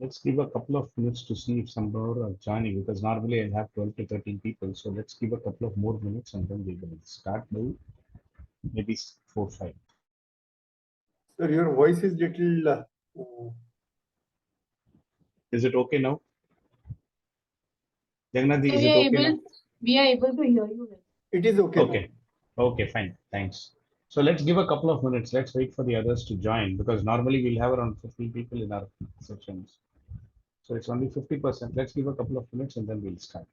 Let's give a couple of minutes to see if some more are joining because normally I'll have 12 to 13 people. So let's give a couple of more minutes and then we will start by maybe 4, 5. Sir, your voice is little. Is it okay now? Jagannath, So is it okay now? we are able to hear you well. It is okay now. Okay. Okay, fine. Thanks. So let's give a couple of minutes. Let's wait for the others to join because normally we'll have around 50 people in our sessions. So it's only 50%. Let's give a couple of minutes and then we'll start.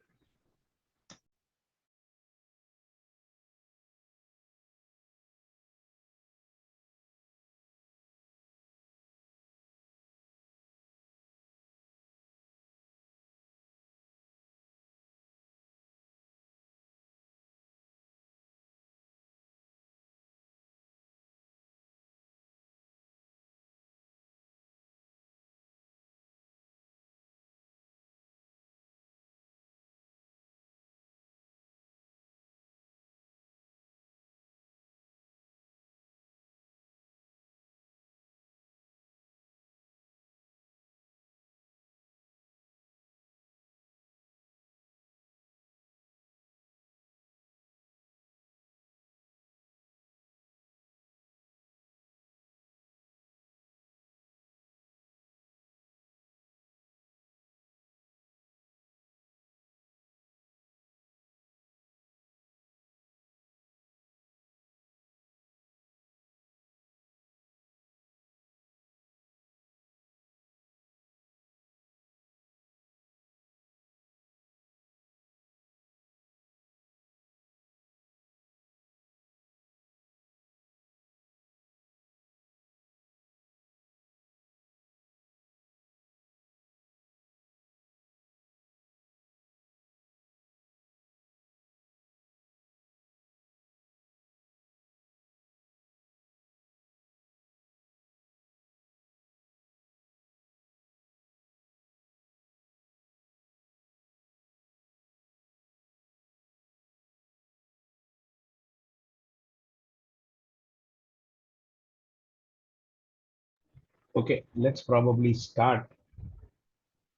Okay, let's probably start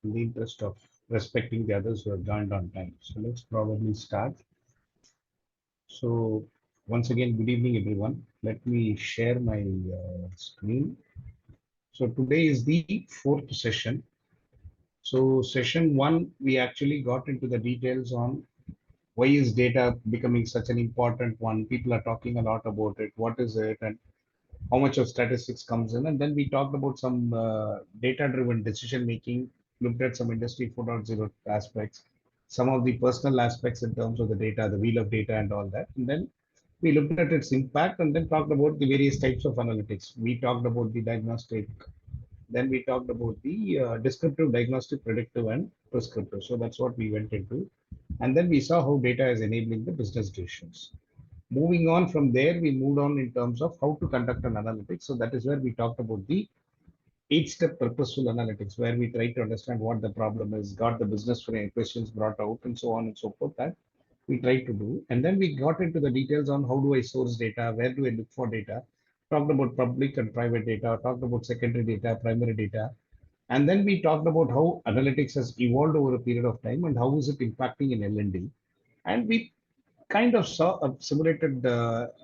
in the interest of respecting the others who have joined on time. So let's probably start. So once again, good evening, everyone. Let me share my screen. So today is the fourth session. So session one, we actually got into the details on why is data becoming such an important one. People are talking a lot about it. What is it? And how much of statistics comes in. And then we talked about some data-driven decision making, looked at some industry 4.0 aspects, some of the personal aspects in terms of the data, the wheel of data and all that. And then we looked at its impact and then talked about the various types of analytics. We talked about the diagnostic, then we talked about the descriptive, diagnostic, predictive, and prescriptive. So that's what we went into. And then we saw how data is enabling the business decisions. Moving on from there, we moved on in terms of how to conduct an analytics. So that is where we talked about the 8-step purposeful analytics, where we try to understand what the problem is, got the business questions brought out, and so on and so forth. That we tried to do. And then we got into the details on how do I source data, where do I look for data, talked about public and private data, talked about secondary data, primary data. And then we talked about how analytics has evolved over a period of time and how is it impacting in L&D. And we kind of saw a simulated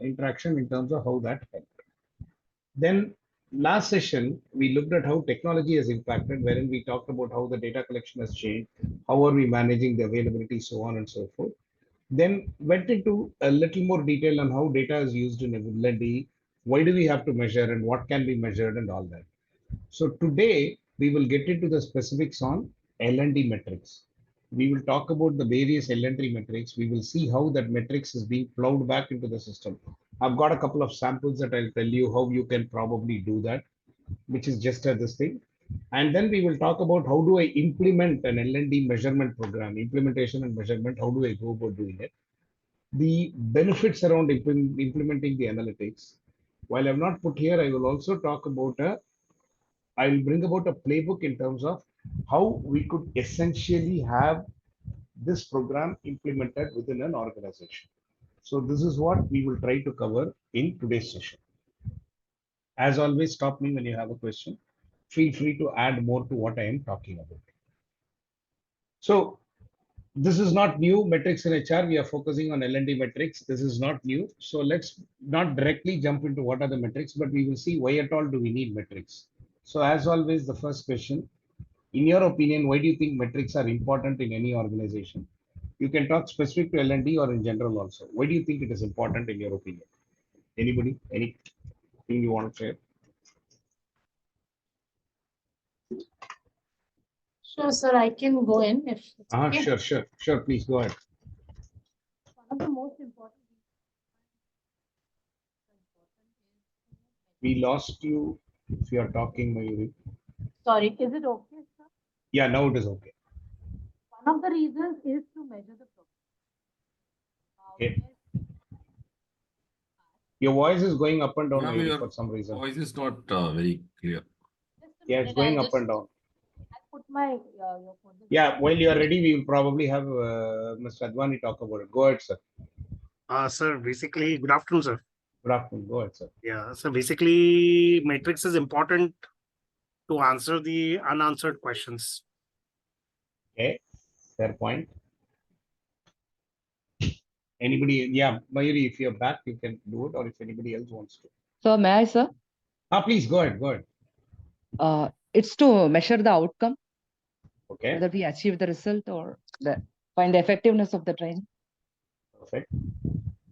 interaction in terms of how that helped. Then last session, we looked at how technology has impacted, wherein we talked about how the data collection has changed, how are we managing the availability, so on and so forth. Then went into a little more detail on how data is used in L&D, why do we have to measure and what can be measured and all that. So today we will get into the specifics on L&D metrics. We will talk about the various L&D metrics. We will see how that metrics is being plowed back into the system. I've got a couple of samples that I'll tell you how you can probably do that, which is just this thing. And then we will talk about how do I implement an L&D measurement program, implementation and measurement, how do I go about doing it? The benefits around implementing the analytics. While I've not put here, I will also talk about I will bring about a playbook in terms of how we could essentially have this program implemented within an organization. So this is what we will try to cover in today's session. As always, stop me when you have a question. feel free to add more to what I am talking about. So this is not new metrics in HR. We are focusing on L&D metrics. This is not new. So let's not directly jump into what are the metrics, but we will see why at all do we need metrics. So as always, the first question, in your opinion, why do you think metrics are important in any organization? You can talk specific to L&D or in general also. Why do you think it is important in your opinion? Anybody? Anything you want to share? Sure, sir, I can go in if it's okay. Sure. Please go ahead. One of the most important We lost you if you are talking, Mayuri. Sorry, is it okay, sir? Yeah, now it is okay. One of the reasons is to measure the progress. Okay. Your voice is going up and down, Ma'am, Mayuri, your for some reason. voice is not very clear. Yeah, it's going up and down. I'll put my earphone. Yeah, while you are ready, we will probably have Mr. Advani talk about it. Go ahead, sir. Sir, basically, good afternoon, sir. Good afternoon. Go ahead, sir. Yeah, so basically, metrics is important to answer the unanswered questions. Okay, fair point. Anybody? Yeah, Mayuri, if you're back, you can do it, or if anybody else wants to. So may I, sir? Please go ahead. Go ahead. It's to measure the outcome, Okay, whether we achieve the result or find the effectiveness of the training. perfect.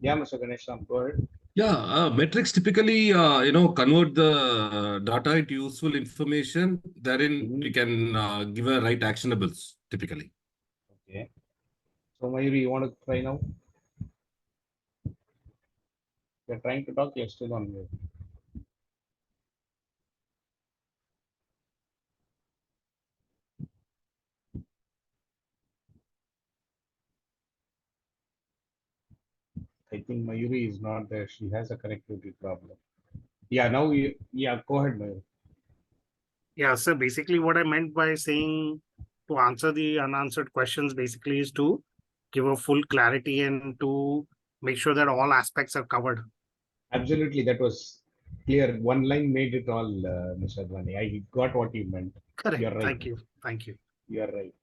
Yeah, Mr. Ganesh, go ahead. Yeah, metrics typically, convert the data into useful information. Therein, we can give a right actionables, typically. Okay. So, Mayuri, you want to try now? You're trying to talk, you're still on mute. I think Mayuri is not there. She has a connectivity problem. Yeah, now you, go ahead, Mayuri. Yeah, so basically, what I meant by saying to answer the unanswered questions basically is to give a full clarity and to make sure that all aspects are covered. Absolutely, that was clear. One line made it all, Mr. Advani. I got what you meant. Correct. You're right. Thank you. Thank you. You're right.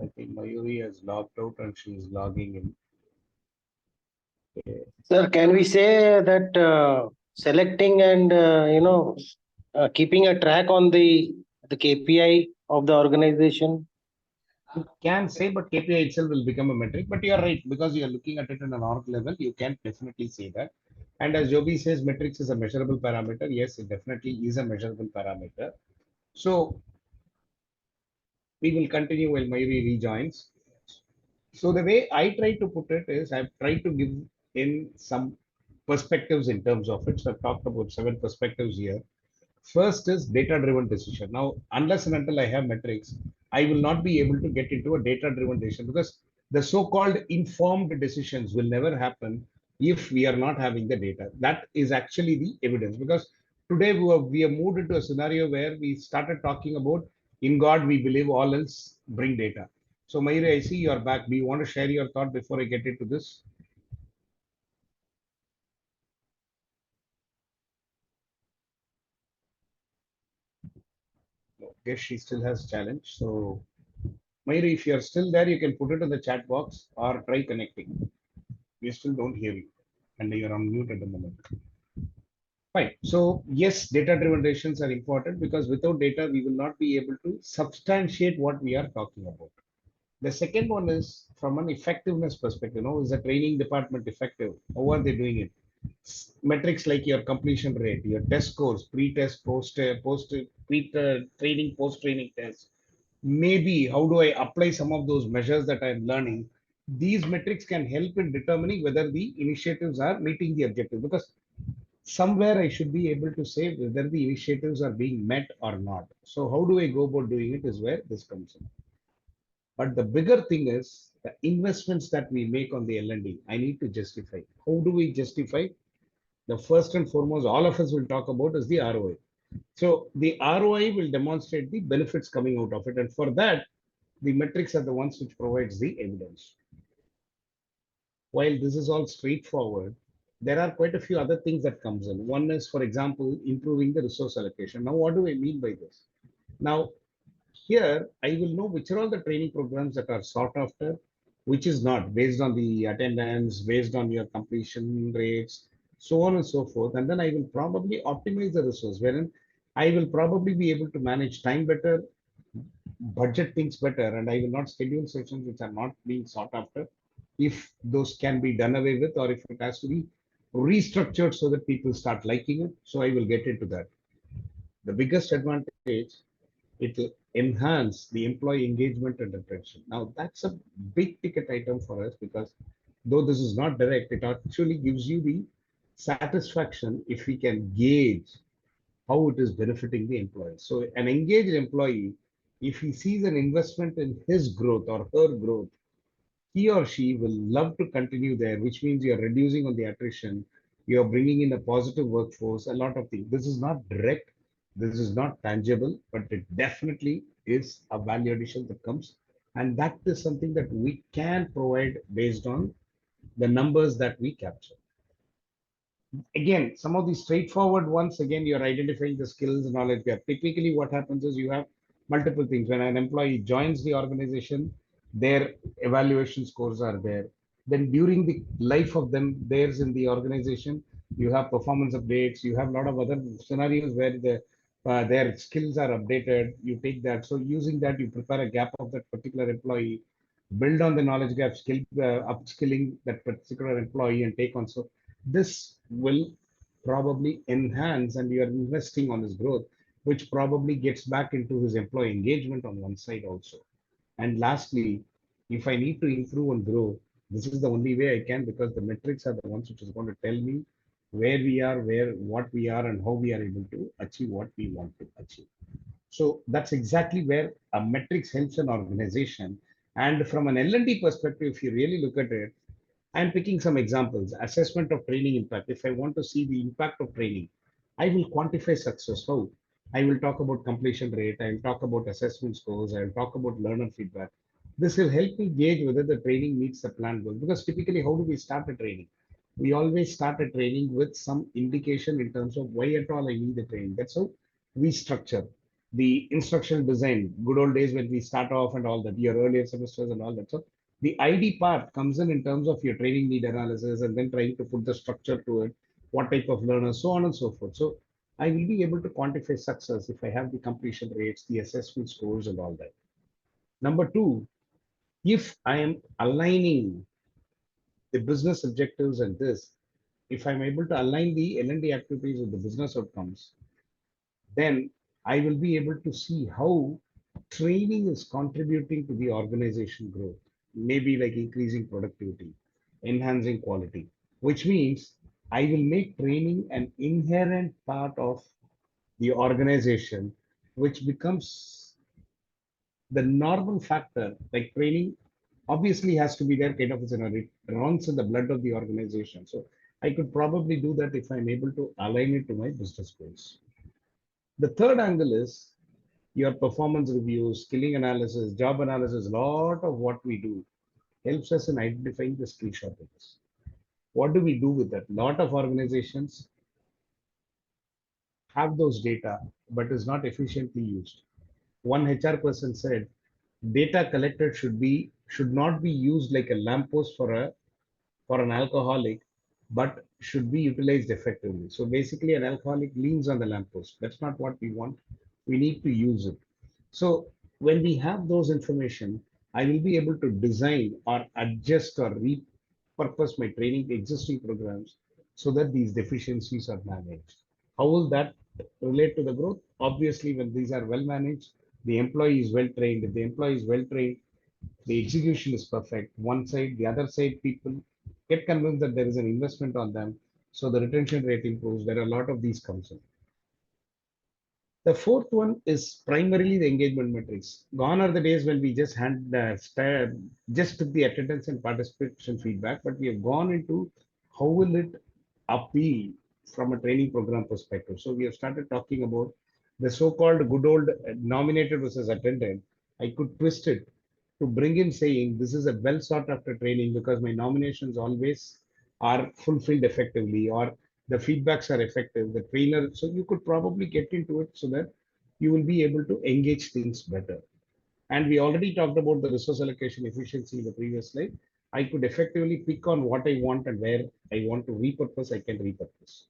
I think Mayuri has logged out and she's logging in. Okay. Sir, can we say that selecting and keeping a track on the KPI of the organization? You can say, but KPI itself will become a metric. But you're right, because you're looking at it in an org level, you can definitely say that. And as Joby says, metrics is a measurable parameter. Yes, it definitely is a measurable parameter. So we will continue while Mayuri rejoins. So the way I try to put it is I've tried to give in some perspectives in terms of it. So I've talked about 7 perspectives here. First is data-driven decision. Now, unless and until I have metrics, I will not be able to get into a data-driven decision because the so-called informed decisions will never happen if we are not having the data. That is actually the evidence because today we have moved into a scenario where we started talking about in God we believe, all else bring data. So Mayuri, I see you're back. Do you want to share your thought before I get into this? I guess she still has challenge. So Mayuri, if you're still there, you can put it in the chat box or try connecting. We still don't hear you and you're on mute at the moment. Fine. So yes, data-driven decisions are important because without data, we will not be able to substantiate what we are talking about. The second one is from an effectiveness perspective. Is the training department effective? How are they doing it? Metrics like your completion rate, your test scores, pre-test, pre-training, post-training tests. Maybe how do I apply some of those measures that I'm learning? These metrics can help in determining whether the initiatives are meeting the objective because somewhere I should be able to say whether the initiatives are being met or not. So how do I go about doing it is where this comes in. But the bigger thing is the investments that we make on the L&D. I need to justify. How do we justify? The first and foremost, all of us will talk about is the ROI. So the ROI will demonstrate the benefits coming out of it. And for that, the metrics are the ones which provides the evidence. While this is all straightforward, there are quite a few other things that comes in. One is, for example, improving the resource allocation. Now, what do I mean by this? Now, here I will know which are all the training programs that are sought after, which is not, based on the attendance, based on your completion rates, so on and so forth. And then I will probably optimize the resource, wherein I will probably be able to manage time better, budget things better, and I will not schedule sessions which are not being sought after, if those can be done away with, or if it has to be restructured so that people start liking it. So I will get into that. The biggest advantage, it will enhance the employee engagement and retention. Now, that's a big ticket item for us, because though this is not direct, it actually gives you the satisfaction if we can gauge how it is benefiting the employee. So an engaged employee, if he sees an investment in his growth or her growth, he or she will love to continue there, which means you're reducing on the attrition, you're bringing in a positive workforce, a lot of things. This is not direct, this is not tangible, but it definitely is a value addition that comes. And that is something that we can provide based on the numbers that we capture. Again, some of these straightforward ones, again, you're identifying the skills and knowledge gap. Typically, what happens is you have multiple things. When an employee joins the organization, their evaluation scores are there. Then during the life of them, theirs in the organization, you have performance updates. You have a lot of other scenarios where their skills are updated. You take that. So using that, you prepare a gap of that particular employee, build on the knowledge gap, upskilling that particular employee, and take on. So this will probably enhance, and you are investing on his growth, which probably gets back into his employee engagement on one side also. And lastly, if I need to improve and grow, this is the only way I can, because the metrics are the ones which is going to tell me where we are, what we are, and how we are able to achieve what we want to achieve. So that's exactly where a metrics helps an organization. And from an L&D perspective, if you really look at it, I'm picking some examples. Assessment of training impact. If I want to see the impact of training, I will quantify success. How? I will talk about completion rate. I will talk about assessment scores. I will talk about learner feedback. This will help me gauge whether the training meets the planned goal. Because typically, how do we start a training? We always start a training with some indication in terms of why at all I need the training. That's how we structure the instructional design. Good old days when we start off and all that, your earlier semesters and all that. So the ID part comes in terms of your training need analysis, and then trying to put the structure to it, what type of learners, so on and so forth. So I will be able to quantify success if I have the completion rates, the assessment scores, and all that. Number two, if I am aligning the business objectives and this, if I'm able to align the L&D activities with the business outcomes, then I will be able to see how training is contributing to the organization growth, maybe like increasing productivity, enhancing quality, which means I will make training an inherent part of the organization, which becomes the normal factor. Like training obviously has to be there, kind of, it runs in the blood of the organization. So I could probably do that if I'm able to align it to my business goals. The third angle is your performance reviews, skilling analysis, job analysis. A lot of what we do helps us in identifying the skill shortages. What do we do with that? A lot of organizations have those data, but is not efficiently used. One HR person said, data collected should not be used like a lamppost for an alcoholic, but should be utilized effectively. So basically, an alcoholic leans on the lamppost. That's not what we want. We need to use it. So when we have those information, I will be able to design or adjust or repurpose my training existing programs so that these deficiencies are managed. How will that relate to the growth? Obviously, when these are well managed, the employee is well trained. If the employee is well trained, the execution is perfect. One side, the other side, people get convinced that there is an investment on them. So the retention rate improves. There are a lot of these comes in. The fourth one is primarily the engagement metrics. Gone are the days when we just just took the attendance and participation feedback, but we have gone into how will it appeal from a training program perspective. So we have started talking about the so-called good old nominated versus attended. I could twist it to bring in saying this is a well sought after training, because my nominations always are fulfilled effectively, or the feedbacks are effective, the trainer. So you could probably get into it so that you will be able to engage things better. And we already talked about the resource allocation efficiency in the previous slide. I could effectively pick on what I want and where I want to repurpose, I can repurpose.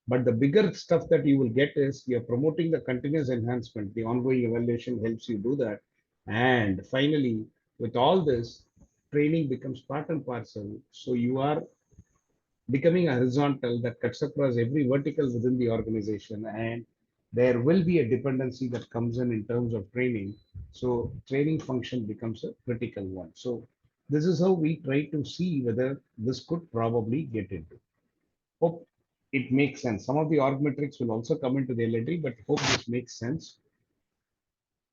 But the bigger stuff that you will get is you're promoting the continuous enhancement. The ongoing evaluation helps you do that. And finally, with all this, training becomes part and parcel. So you are becoming a horizontal that cuts across every vertical within the organization. And there will be a dependency that comes in terms of training. So training function becomes a critical one. So this is how we try to see whether this could probably get into. Hope it makes sense. Some of the org metrics will also come into the LND, but hope this makes sense.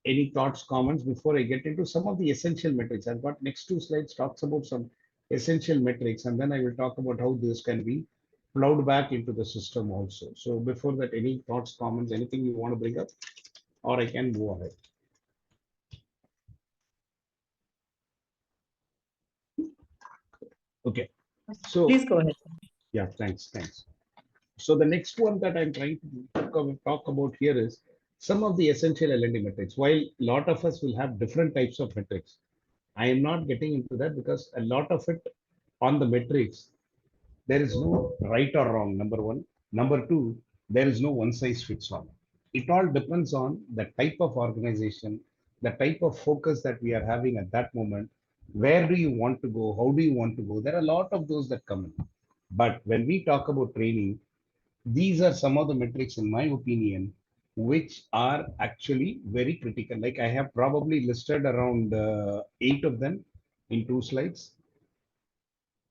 Any thoughts, comments before I get into some of the essential metrics? I've got next two slides talks about some essential metrics, and then I will talk about how this can be plowed back into the system also. So before that, any thoughts, comments, anything you want to bring up, or I can go ahead. Okay. So Please go ahead. yeah, thanks. So the next one that I'm trying to talk about here is some of the essential L&D metrics. While a lot of us will have different types of metrics, I am not getting into that because a lot of it on the metrics, there is no right or wrong, number one. Number two, there is no one size fits all. It all depends on the type of organization, the type of focus that we are having at that moment. Where do you want to go? How do you want to go? There are a lot of those that come in. But when we talk about training, these are some of the metrics, in my opinion, which are actually very critical. Like I have probably listed around 8 of them in 2 slides.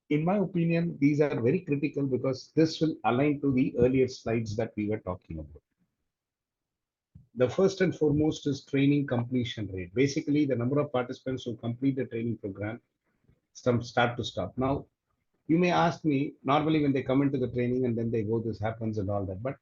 In my opinion, these are very critical because this will align to the earlier slides that we were talking about. The first and foremost is training completion rate. Basically, the number of participants who complete the training program from start to stop. Now, you may ask me, normally when they come into the training and then they go, this happens and all that. But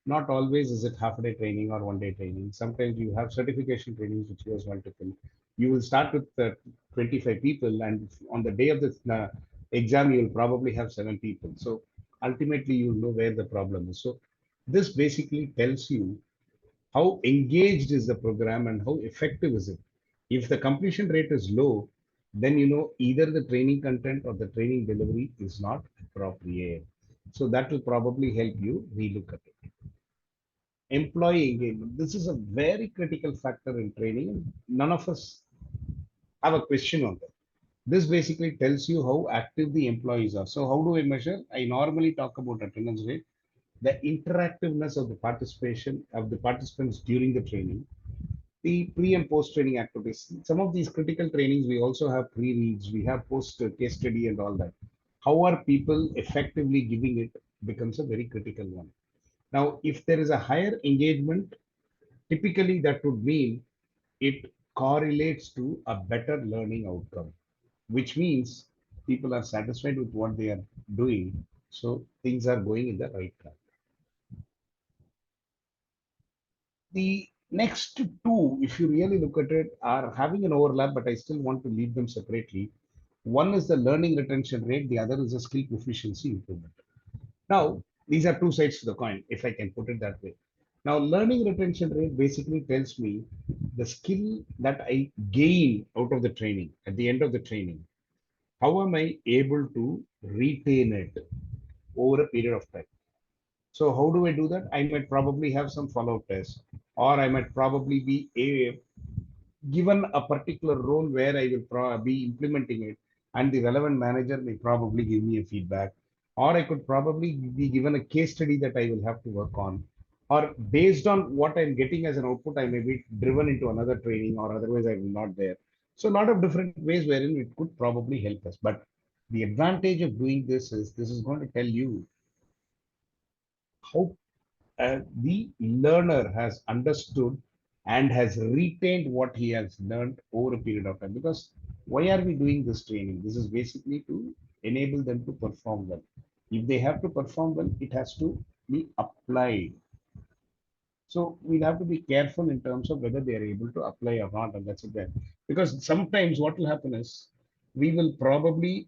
not always is it half a day training or 1 day training. Sometimes you have certification trainings which goes multiple. You will start with 25 people, and on the day of the exam, you will probably have 7 people. So ultimately, you know where the problem is. So this basically tells you how engaged is the program and how effective is it. If the completion rate is low, then you know either the training content or the training delivery is not appropriate. So that will probably help you relook at it. Employee engagement. This is a very critical factor in training. None of us have a question on that. This basically tells you how active the employees are. So how do I measure? I normally talk about attendance rate, the interactiveness of the participation of the participants during the training, the pre and post training activities. Some of these critical trainings, we also have pre-reads, we have post case study and all that. How are people effectively giving it becomes a very critical one. Now, if there is a higher engagement, typically that would mean it correlates to a better learning outcome, which means people are satisfied with what they are doing. So things are going in the right track. The next two, if you really look at it, are having an overlap, but I still want to leave them separately. One is the learning retention rate, the other is the skill proficiency improvement. Now, these are two sides to the coin, if I can put it that way. Now, learning retention rate basically tells me the skill that I gain out of the training, at the end of the training. How am I able to retain it over a period of time? So how do I do that? I might probably have some follow-up tests, or I might probably be given a particular role where I will be implementing it, and the relevant manager may probably give me a feedback, or I could probably be given a case study that I will have to work on, or based on what I'm getting as an output, I may be driven into another training, or otherwise I will not there. So a lot of different ways wherein it could probably help us. But the advantage of doing this is going to tell you how the learner has understood and has retained what he has learned over a period of time. Because why are we doing this training? This is basically to enable them to perform well. If they have to perform well, it has to be applied. So we'll have to be careful in terms of whether they are able to apply or not, and that's it there. Because sometimes what will happen is we will probably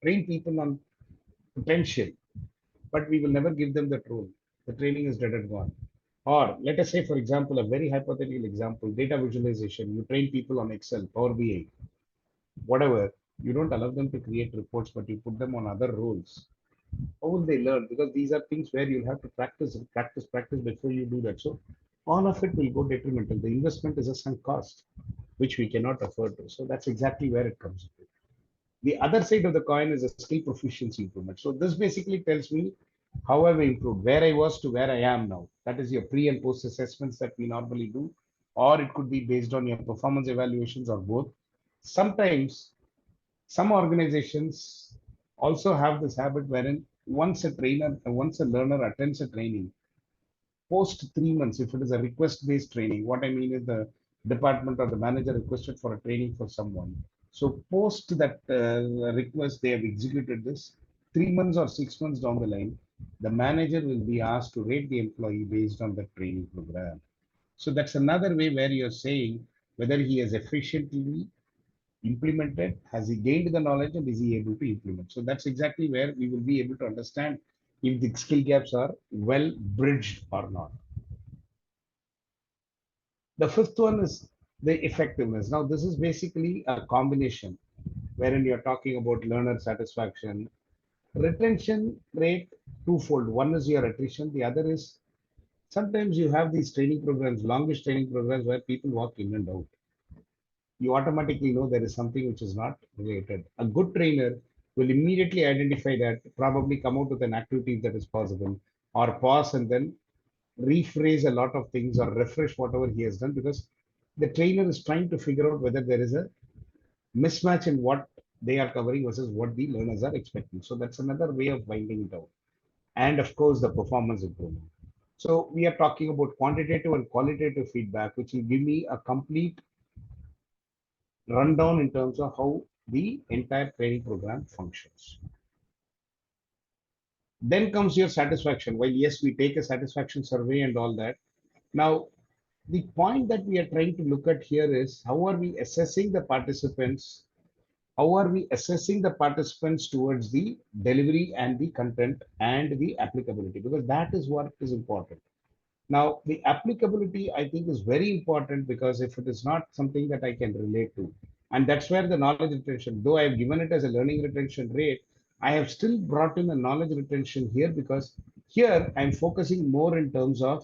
train people on potential, but we will never give them that role. The training is dead and gone. Or let us say, for example, a very hypothetical example, data visualization. You train people on Excel, Power BI, whatever. You don't allow them to create reports, but you put them on other roles. How will they learn? Because these are things where you'll have to practice and practice, practice before you do that. So all of it will go detrimental. The investment is a sunk cost, which we cannot afford to. So that's exactly where it comes into. The other side of the coin is a skill proficiency improvement. So this basically tells me how I've improved, where I was to where I am now. That is your pre and post assessments that we normally do, or it could be based on your performance evaluations or both. Sometimes some organizations also have this habit wherein once a learner attends a training, post 3 months, if it is a request-based training, what I mean is the department or the manager requested for a training for someone. So post that request, they have executed this. 3 months or 6 months down the line, the manager will be asked to rate the employee based on the training program. So that's another way where you're saying whether he has efficiently implemented, has he gained the knowledge, and is he able to implement? So that's exactly where we will be able to understand if the skill gaps are well bridged or not. The fifth one is the effectiveness. Now, this is basically a combination wherein you're talking about learner satisfaction, retention rate twofold. One is your attrition, the other is sometimes you have these training programs, longish training programs where people walk in and out. You automatically know there is something which is not related. A good trainer will immediately identify that, probably come out with an activity that is possible, or pause and then rephrase a lot of things or refresh whatever he has done, because the trainer is trying to figure out whether there is a mismatch in what they are covering versus what the learners are expecting. So that's another way of finding it out. And of course, the performance improvement. So we are talking about quantitative and qualitative feedback, which will give me a complete rundown in terms of how the entire training program functions. Then comes your satisfaction. Well, yes, we take a satisfaction survey and all that. Now, the point that we are trying to look at here is how are we assessing the participants? How are we assessing the participants towards the delivery and the content and the applicability? Because that is what is important. Now, the applicability, I think, is very important, because if it is not something that I can relate to, and that's where the knowledge retention, though I have given it as a learning retention rate, I have still brought in a knowledge retention here, because here I'm focusing more in terms of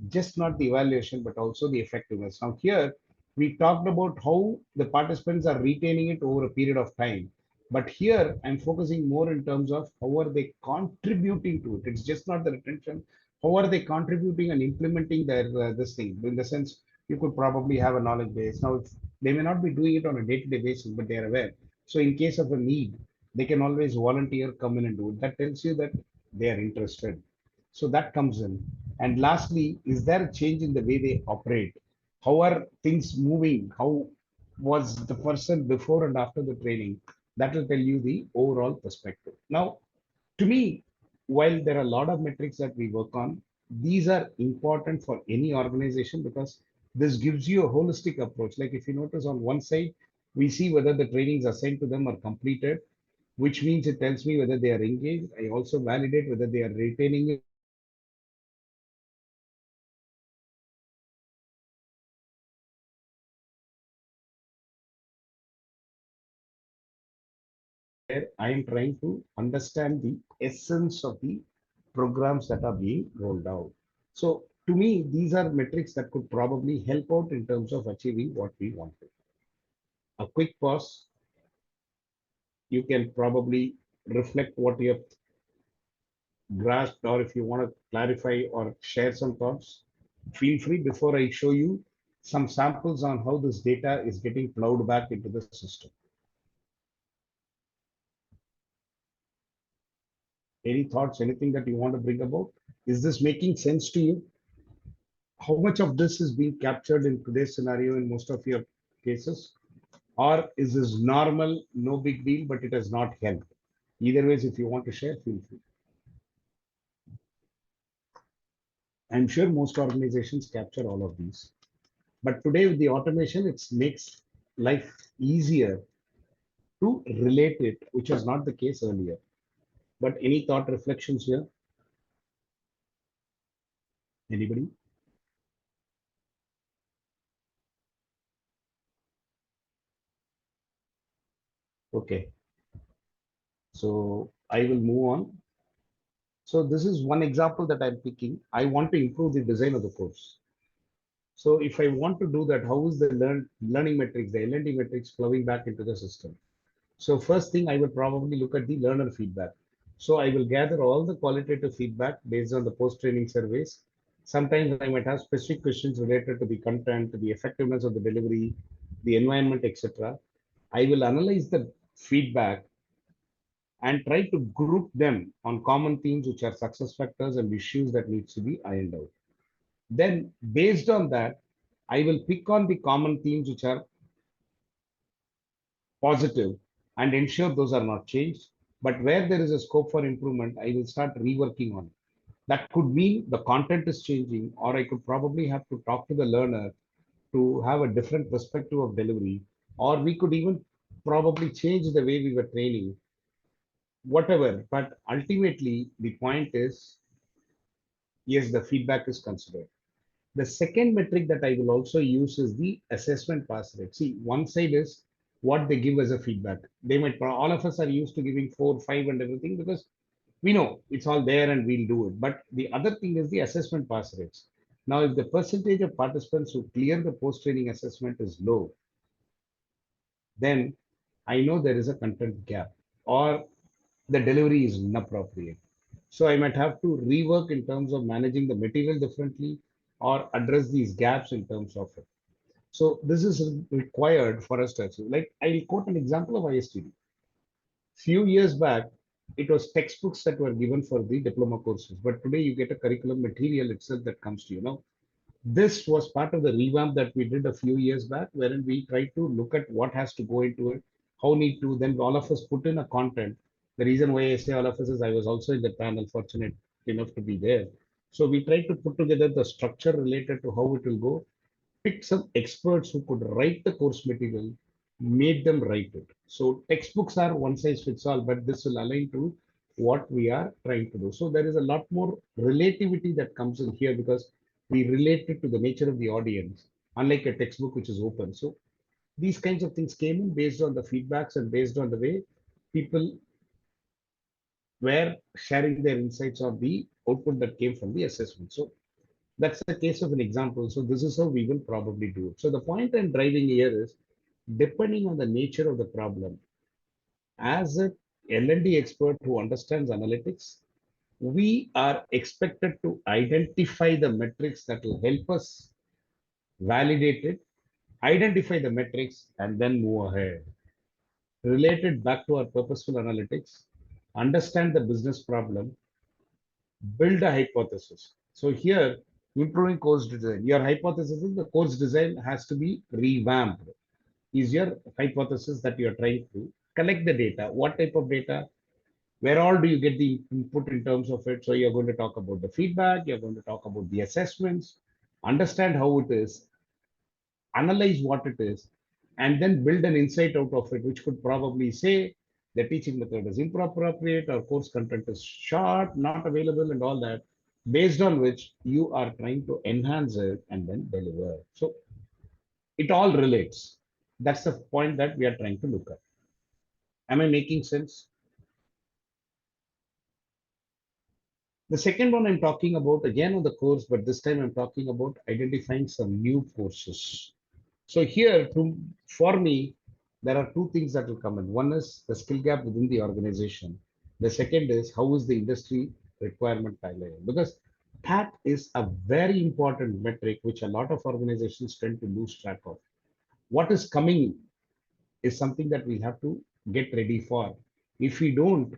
just not the evaluation, but also the effectiveness. Now, here we talked about how the participants are retaining it over a period of time. But here I'm focusing more in terms of how are they contributing to it. It's just not the retention. How are they contributing and implementing their this thing? In the sense, you could probably have a knowledge base. Now, they may not be doing it on a day-to-day basis, but they are aware. So in case of a need, they can always volunteer, come in and do it. That tells you that they are interested. So that comes in. And lastly, is there a change in the way they operate? How are things moving? How was the person before and after the training? That will tell you the overall perspective. Now, to me, while there are a lot of metrics that we work on, these are important for any organization, because this gives you a holistic approach. Like if you notice on one side, we see whether the trainings assigned to them are completed, which means it tells me whether they are engaged. I also validate whether they are retaining it. I am trying to understand the essence of the programs that are being rolled out. So to me, these are metrics that could probably help out in terms of achieving what we wanted. A quick pause. You can probably reflect what you have grasped, or if you want to clarify or share some thoughts, feel free before I show you some samples on how this data is getting plowed back into the system. Any thoughts, anything that you want to bring about? Is this making sense to you? How much of this is being captured in today's scenario in most of your cases? Or is this normal, no big deal, but it has not helped? Either ways, if you want to share, feel free. I'm sure most organizations capture all of these. But today with the automation, it makes life easier to relate it, which was not the case earlier. But any thought reflections here? Anybody? Okay. So I will move on. So this is one example that I'm picking. I want to improve the design of the course. So if I want to do that, how is the learning metrics, the L&D metrics flowing back into the system? So first thing, I would probably look at the learner feedback. So I will gather all the qualitative feedback based on the post-training surveys. Sometimes I might have specific questions related to the content, the effectiveness of the delivery, the environment, etc. I will analyze the feedback and try to group them on common themes, which are success factors and issues that needs to be ironed out. Then based on that, I will pick on the common themes which are positive and ensure those are not changed. But where there is a scope for improvement, I will start reworking on it. That could mean the content is changing, or I could probably have to talk to the learner to have a different perspective of delivery, or we could even probably change the way we were training, whatever. But ultimately, the point is, yes, the feedback is considered. The second metric that I will also use is the assessment pass rate. See, one side is what they give as a feedback. They might, all of us are used to giving 4, 5 and everything because we know it's all there and we'll do it. But the other thing is the assessment pass rates. Now, if the percentage of participants who clear the post-training assessment is low, then I know there is a content gap or the delivery is inappropriate. So I might have to rework in terms of managing the material differently or address these gaps in terms of it. So this is required for us to achieve. Like I'll quote an example of ISTD. Few years back, it was textbooks that were given for the diploma courses, but today you get a curriculum material itself that comes to you. Now, this was part of the revamp that we did a few years back, wherein we tried to look at what has to go into it, how need to, then all of us put in a content. The reason why I say all of us is I was also in the panel, fortunate enough to be there. So we tried to put together the structure related to how it will go, pick some experts who could write the course material, made them write it. So textbooks are one size fits all, but this will align to what we are trying to do. So there is a lot more relativity that comes in here because we relate it to the nature of the audience, unlike a textbook which is open. So these kinds of things came in based on the feedbacks and based on the way people were sharing their insights on the output that came from the assessment. So that's the case of an example. So this is how we will probably do it. So the point I'm driving here is, depending on the nature of the problem, as a L&D expert who understands analytics, we are expected to identify the metrics that will help us validate it, identify the metrics, and then move ahead. Related back to our purposeful analytics, understand the business problem, build a hypothesis. So here, improving course design. Your hypothesis is the course design has to be revamped. Is your hypothesis that you're trying to collect the data? What type of data? Where all do you get the input in terms of it? So you're going to talk about the feedback, you're going to talk about the assessments, understand how it is, analyze what it is, and then build an insight out of it, which could probably say the teaching method is inappropriate or course content is short, not available, and all that, based on which you are trying to enhance it and then deliver. So it all relates. That's the point that we are trying to look at. Am I making sense? The second one I'm talking about again on the course, but this time I'm talking about identifying some new courses. So here, for me, there are two things that will come in. One is the skill gap within the organization. The second is how is the industry requirement timeline? Because that is a very important metric which a lot of organizations tend to lose track of. What is coming is something that we have to get ready for. If we don't,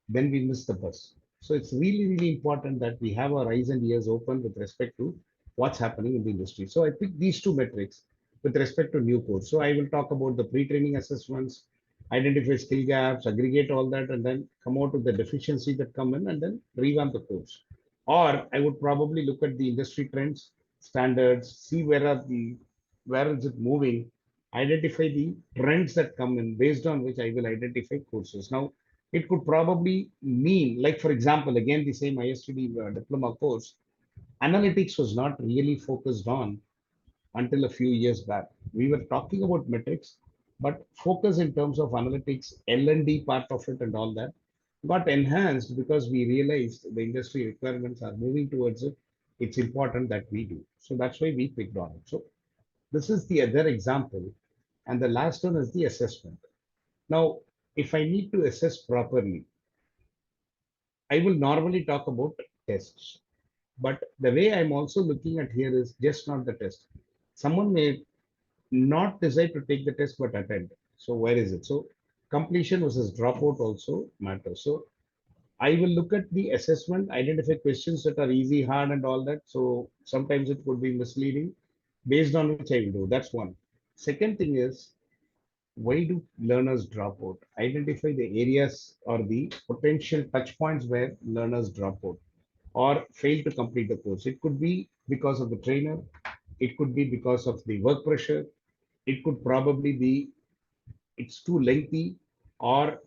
then we miss the bus. So it's really, really important that we have our eyes and ears open with respect to what's happening in the industry. So I picked these two metrics with respect to new course. So I will talk about the pre-training assessments, identify skill gaps, aggregate all that, and then come out with the deficiency that come in and then revamp the course. Or I would probably look at the industry trends, standards, see where is it moving, identify the trends that come in based on which I will identify courses. Now, It could probably mean, like for example, again, the same ISTD diploma course, analytics was not really focused on until a few years back. We were talking about metrics, but focus in terms of analytics, L&D part of it and all that got enhanced because we realized the industry requirements are moving towards it. It's important that we do. So that's why we picked on it. So this is the other example. And the last one is the assessment. Now, if I need to assess properly, I will normally talk about tests. But the way I'm also looking at here is just not the test. Someone may not decide to take the test but attend. So where is it? So completion versus dropout also matters. So I will look at the assessment, identify questions that are easy, hard, and all that. So sometimes it could be misleading, based on which I will do. That's one. Second thing is, why do learners drop out? Identify the areas or the potential touch points where learners drop out or fail to complete the course. It could be because of the trainer. It could be because of the work pressure. It could probably be it's too lengthy, or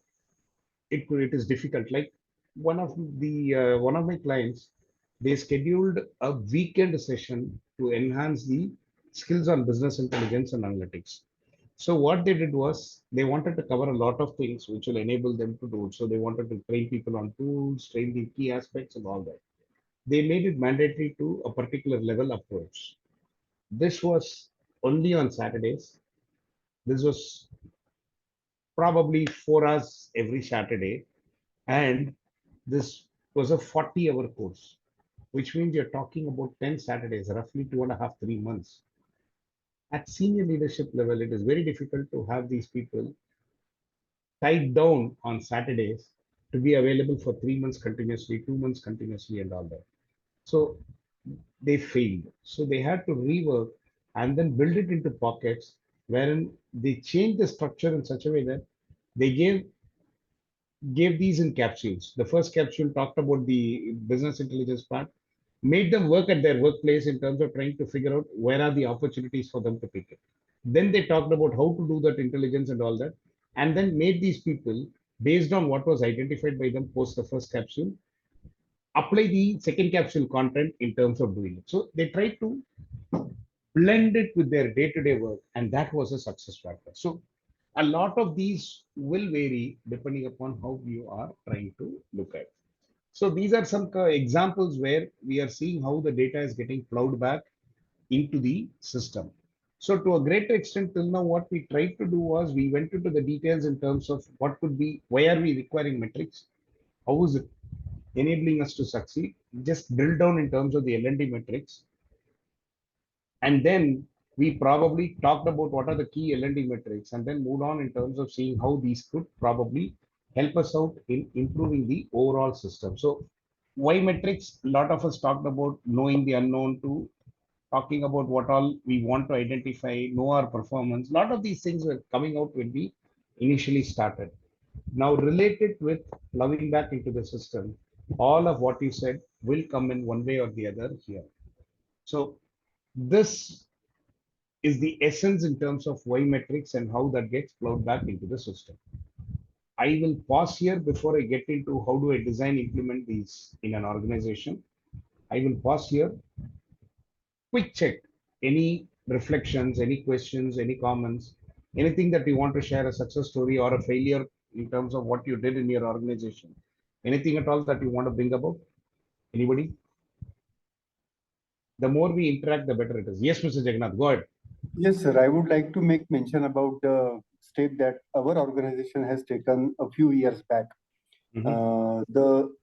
it is difficult. Like one of my clients, they scheduled a weekend session to enhance the skills on business intelligence and analytics. So what they did was they wanted to cover a lot of things which will enable them to do it. So they wanted to train people on tools, train the key aspects and all that. They made it mandatory to a particular level upwards. This was only on Saturdays. This was probably 4 hours every Saturday. And this was a 40-hour course, which means you're talking about 10 Saturdays, roughly 2.5, 3 months. At senior leadership level, it is very difficult to have these people tied down on Saturdays to be available for 3 months continuously, 2 months continuously, and all that. So they failed. So they had to rework and then build it into pockets wherein they changed the structure in such a way that they gave these in capsules. The first capsule talked about the business intelligence part, made them work at their workplace in terms of trying to figure out where are the opportunities for them to pick it. Then they talked about how to do that intelligence and all that, and then made these people, based on what was identified by them post the first capsule, apply the second capsule content in terms of doing it. So they tried to blend it with their day-to-day work, and that was a success factor. So a lot of these will vary depending upon how you are trying to look at. So these are some examples where we are seeing how the data is getting plowed back into the system. So to a greater extent till now, what we tried to do was we went into the details in terms of what could be, why are we requiring metrics? How is it enabling us to succeed? Just drill down in terms of the L&D metrics. And then we probably talked about what are the key L&D metrics and then moved on in terms of seeing how these could probably help us out in improving the overall system. So why metrics? A lot of us talked about knowing the unknown to talking about what all we want to identify, know our performance. A lot of these things were coming out when we initially started. Now related with plugging back into the system, all of what you said will come in one way or the other here. So this is the essence in terms of why metrics and how that gets plowed back into the system. I will pause here before I get into how do I design, implement these in an organization. I will pause here. Quick check. Any reflections, any questions, any comments, anything that you want to share, a success story or a failure in terms of what you did in your organization. Anything at all that you want to bring about? Anybody? The more we interact, the better it is. Yes, Mr. Jagannath, go ahead. Yes, sir. I would like to make mention about the step that our organization has taken a few years back. The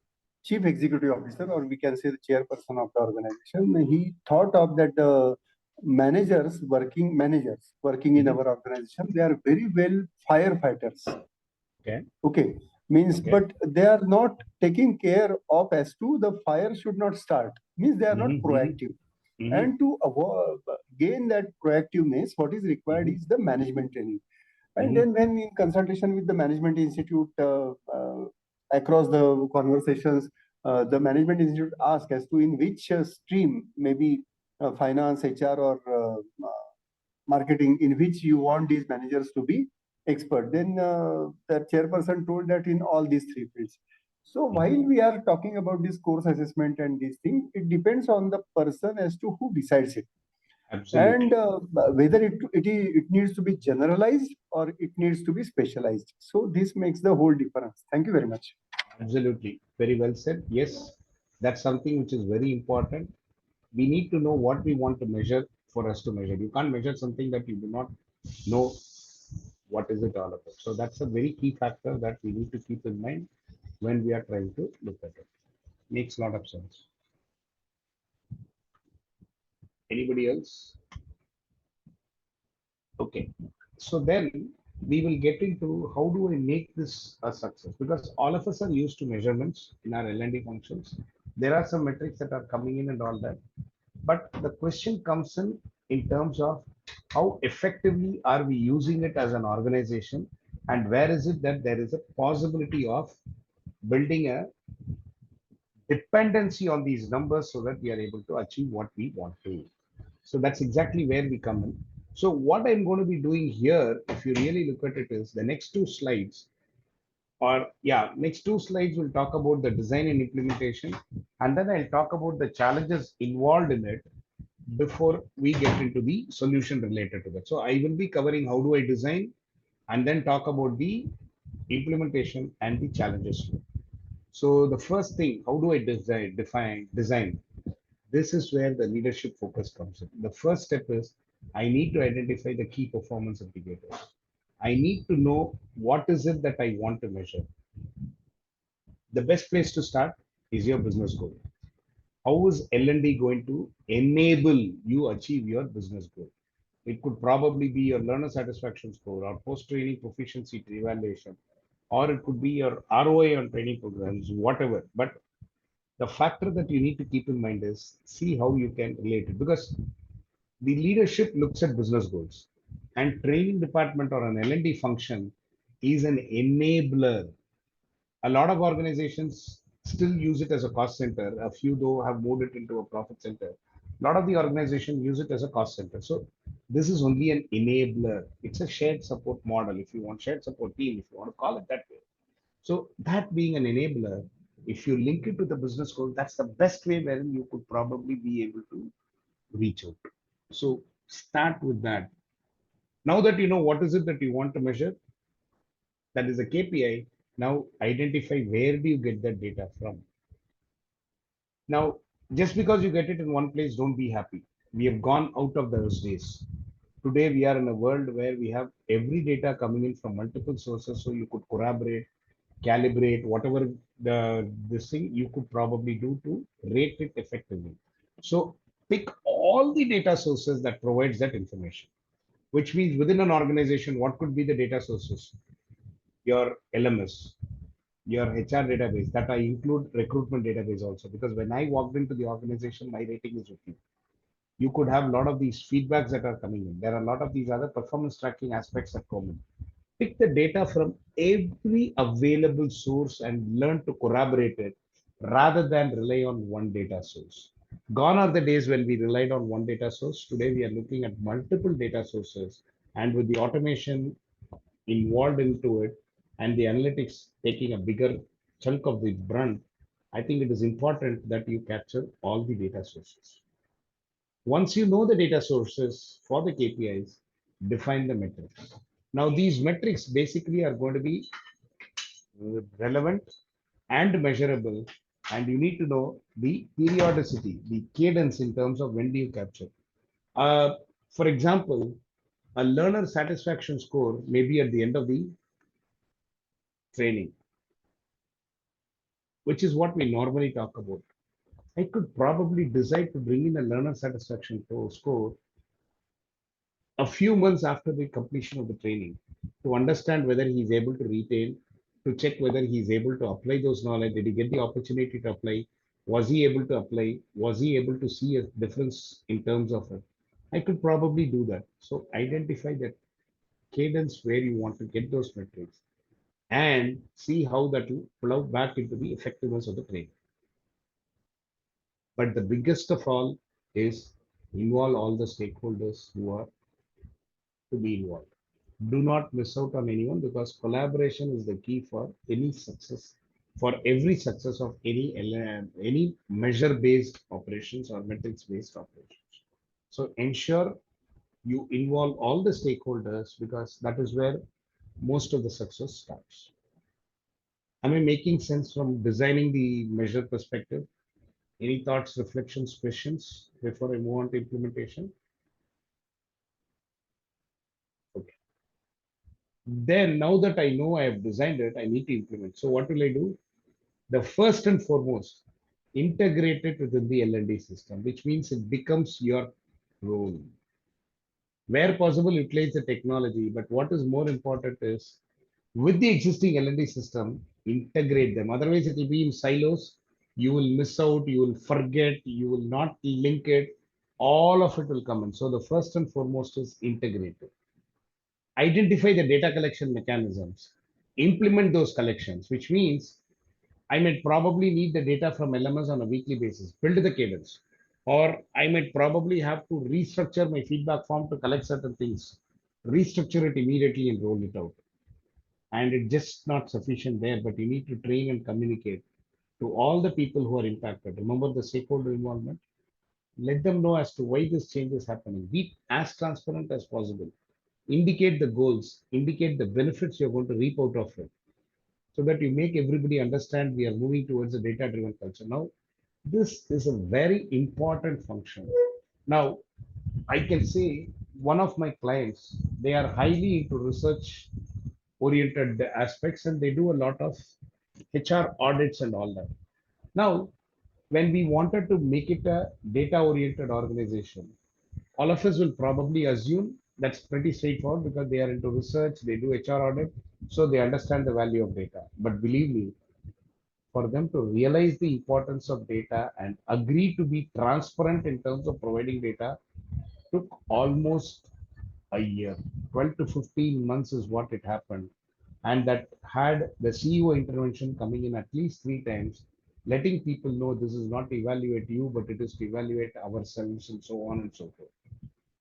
chief executive officer, or we can say the chairperson of the organization, he thought of that the managers working in our organization, they are very well firefighters. Okay. Means, but they are not taking care of as to the fire should not start. Means they are not proactive. And to gain that proactiveness, what is required is the management training. And then when in consultation with the management institute, across the conversations, the management institute asked as to in which stream, maybe finance, HR or marketing, in which you want these managers to be expert. Then the chairperson told that in all these three fields. So while we are talking about this course assessment and these things, it depends on the person as to who decides it. Absolutely. And whether it needs to be generalized or it needs to be specialized. So this makes the whole difference. Thank you very much. Absolutely. Very well said. Yes, that's something which is very important. We need to know what we want to measure for us to measure. You can't measure something that you do not know what is it all about. So that's a very key factor that we need to keep in mind when we are trying to look at it. Makes a lot of sense. Anybody else? Okay. So then we will get into how do I make this a success? Because all of us are used to measurements in our L&D functions. There are some metrics that are coming in and all that. But the question comes in terms of how effectively are we using it as an organization, and where is it that there is a possibility of building a dependency on these numbers so that we are able to achieve what we want to. So that's exactly where we come in. So what I'm going to be doing here, if you really look at it, is the next two slides, or yeah, next two slides will talk about the design and implementation, and then I'll talk about the challenges involved in it before we get into the solution related to that. So I will be covering how do I design, and then talk about the implementation and the challenges. So the first thing, how do I design? This is where the leadership focus comes in. The first step is I need to identify the key performance indicators. I need to know what is it that I want to measure. The best place to start is your business goal. How is L&D going to enable you achieve your business goal? It could probably be your learner satisfaction score or post-training proficiency evaluation, or it could be your ROI on training programs, whatever. But the factor that you need to keep in mind is see how you can relate it, because the leadership looks at business goals, and training department or an L&D function is an enabler. A lot of organizations still use it as a cost center. A few, though, have moved it into a profit center. A lot of the organization use it as a cost center. So this is only an enabler. It's a shared support model. If you want shared support team, if you want to call it that way. So that being an enabler, if you link it to the business goal, that's the best way wherein you could probably be able to reach out. So start with that. Now that you know what is it that you want to measure, that is a KPI. Now identify where do you get that data from. Now, just because you get it in one place, don't be happy. We have gone out of those days. Today, we are in a world where we have every data coming in from multiple sources, so you could corroborate, calibrate, whatever this thing you could probably do to rate it effectively. So pick all the data sources that provides that information, which means within an organization, what could be the data sources? Your LMS, your HR database, that I include recruitment database also, because when I walked into the organization, my rating is with you. You could have a lot of these feedbacks that are coming in. There are a lot of these other performance tracking aspects that come in. Pick the data from every available source and learn to corroborate it rather than rely on one data source. Gone are the days when we relied on one data source. Today, we are looking at multiple data sources, and with the automation involved into it and the analytics taking a bigger chunk of the brunt, I think it is important that you capture all the data sources. Once you know the data sources for the KPIs, define the metrics. Now, these metrics basically are going to be relevant and measurable, and you need to know the periodicity, the cadence in terms of when do you capture. For example, a learner satisfaction score may be at the end of the training, which is what we normally talk about. I could probably decide to bring in a learner satisfaction score a few months after the completion of the training to understand whether he's able to retain, to check whether he's able to apply those knowledge. Did he get the opportunity to apply? Was he able to apply? Was he able to see a difference in terms of it? I could probably do that. So identify that cadence where you want to get those metrics and see how that will flow back into the effectiveness of the training. But the biggest of all is involve all the stakeholders who are to be involved. Do not miss out on anyone because collaboration is the key for any success, for every success of any measure-based operations or metrics-based operations. So ensure you involve all the stakeholders because that is where most of the success starts. Am I making sense from designing the measure perspective? Any thoughts, reflections, questions before I move on to implementation? Okay. Then now that I know I have designed it, I need to implement. So what will I do? The first and foremost, integrate it within the L&D system, which means it becomes your role. Where possible, utilize the technology, but what is more important is with the existing L&D system, integrate them. Otherwise, it will be in silos. You will miss out, you will forget, you will not link it. All of it will come in. So the first and foremost is integrate it. Identify the data collection mechanisms. Implement those collections, which means I might probably need the data from LMS on a weekly basis, build the cadence, or I might probably have to restructure my feedback form to collect certain things, restructure it immediately and roll it out. And it's just not sufficient there, but you need to train and communicate to all the people who are impacted. Remember the stakeholder involvement. Let them know as to why this change is happening. Be as transparent as possible. Indicate the goals, indicate the benefits you're going to reap out of it, so that you make everybody understand we are moving towards a data-driven culture. Now, this is a very important function. Now, I can say one of my clients, they are highly into research oriented aspects and they do a lot of HR audits and all that. Now, when we wanted to make it a data oriented organization, all of us will probably assume that's pretty straightforward because they are into research, they do HR audit, so they understand the value of data. But believe me, for them to realize the importance of data and agree to be transparent in terms of providing data took almost a year. 12 to 15 months is what it happened. And that had the CEO intervention coming in at least 3 times, letting people know this is not to evaluate you, but it is to evaluate ourselves and so on and so forth.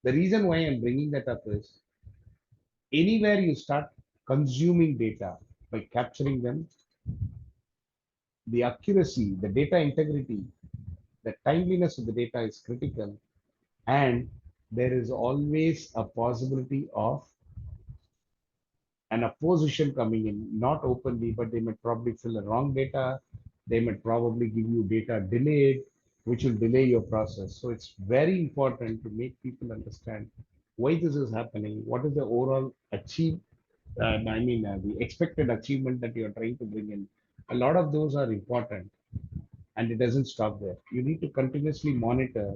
The reason why I'm bringing that up is anywhere you start consuming data by capturing them, the accuracy, the data integrity, the timeliness of the data is critical. And there is always a possibility of an opposition coming in, not openly, but they might probably fill the wrong data. They might probably give you data delayed, which will delay your process. So it's very important to make people understand why this is happening, what is the overall the expected achievement that you're trying to bring in. A lot of those are important and it doesn't stop there. You need to continuously monitor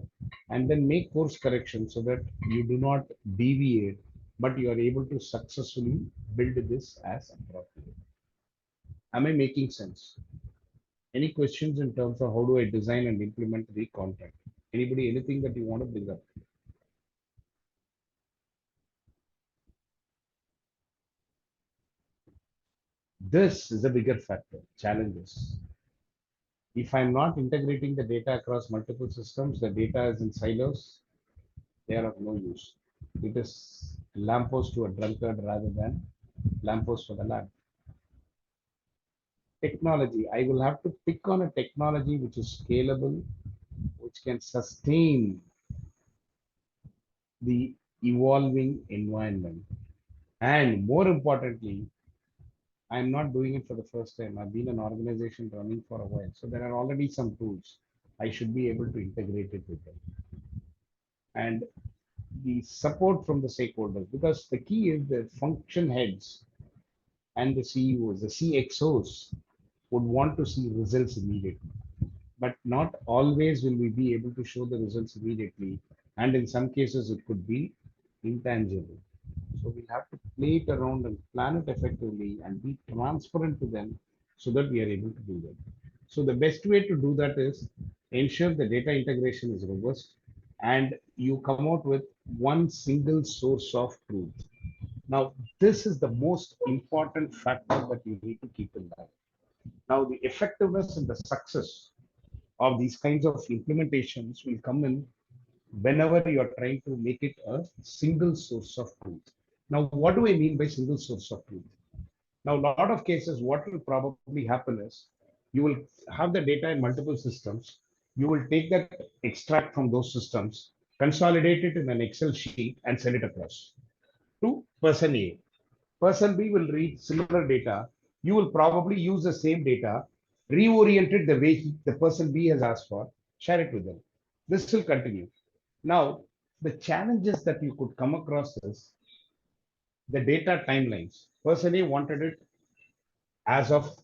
and then make course corrections so that you do not deviate, but you are able to successfully build this as appropriate. Am I making sense? Any questions in terms of how do I design and implement the content? Anybody, anything that you want to bring up? This is a bigger factor, challenges. If I'm not integrating the data across multiple systems, the data is in silos, they are of no use. It is lamppost to a drunkard rather than lamppost for the lamp. Technology, I will have to pick on a technology which is scalable, which can sustain the evolving environment. And more importantly, I'm not doing it for the first time. I've been an organization running for a while. So there are already some tools. I should be able to integrate it with them. And the support from the stakeholders, because the key is the function heads and the CEOs, the CXOs would want to see results immediately. But not always will we be able to show the results immediately. And in some cases, it could be intangible. So we have to play it around and plan it effectively and be transparent to them so that we are able to do that. So the best way to do that is ensure the data integration is robust and you come out with one single source of truth. Now, this is the most important factor that you need to keep in mind. Now, the effectiveness and the success of these kinds of implementations will come in whenever you're trying to make it a single source of truth. Now, what do I mean by single source of truth? Now, a lot of cases, what will probably happen is you will have the data in multiple systems. You will take that extract from those systems, consolidate it in an Excel sheet, and send it across to person A. Person B will read similar data. You will probably use the same data, reorient it the way the person B has asked for, share it with them. This will continue. Now, the challenges that you could come across is the data timelines. Person A wanted it as of,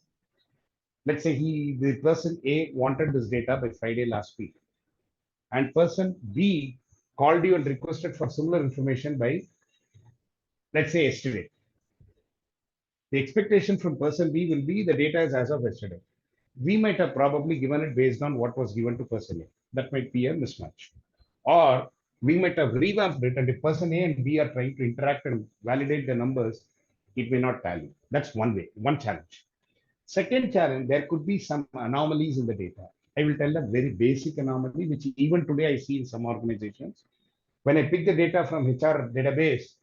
let's say the person A wanted this data by Friday last week, and person B called you and requested for similar information by, let's say, yesterday. The expectation from person B will be the data is as of yesterday. We might have probably given it based on what was given to person A. That might be a mismatch. Or we might have revamped it, and if person A and B are trying to interact and validate the numbers, it may not tally. That's one way, one challenge. Second challenge, there could be some anomalies in the data. I will tell a very basic anomaly, which even today I see in some organizations. When I pick the data from HR database,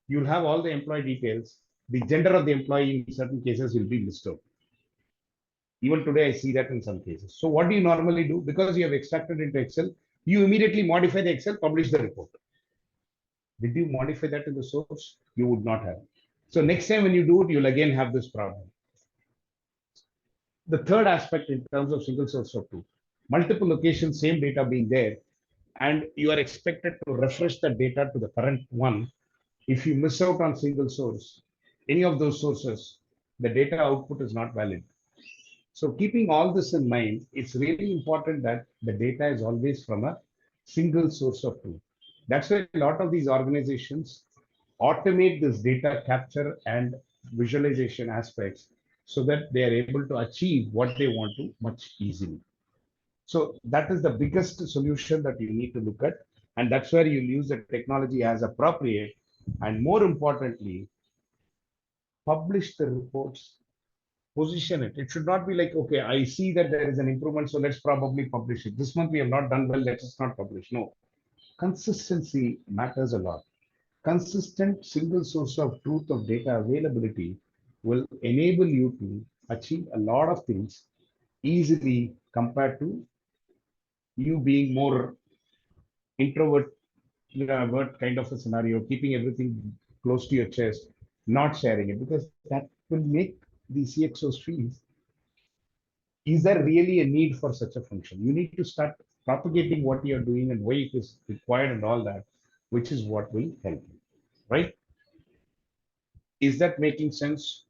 you'll have all the employee details. The gender of the employee in certain cases will be missed out. Even today, I see that in some cases. So what do you normally do? Because you have extracted into Excel, you immediately modify the Excel, publish the report. Did you modify that in the source? You would not have. So next time when you do it, you'll again have this problem. The third aspect in terms of single source of truth, multiple locations, same data being there, and you are expected to refresh the data to the current one. If you miss out on single source, any of those sources, the data output is not valid. So keeping all this in mind, it's really important that the data is always from a single source of truth. That's why a lot of these organizations automate this data capture and visualization aspects so that they are able to achieve what they want to much easily. So that is the biggest solution that you need to look at. And that's where you'll use the technology as appropriate. And more importantly, publish the reports, position it. It should not be like, okay, I see that there is an improvement, so let's probably publish it. This month we have not done well, let us not publish. No, consistency matters a lot. Consistent single source of truth of data availability will enable you to achieve a lot of things easily compared to you being more introvert kind of a scenario, keeping everything close to your chest, not sharing it, because that will make the CXOs feel, is there really a need for such a function? You need to start propagating what you're doing and why it is required and all that, which is what will help you, right? Is that making sense?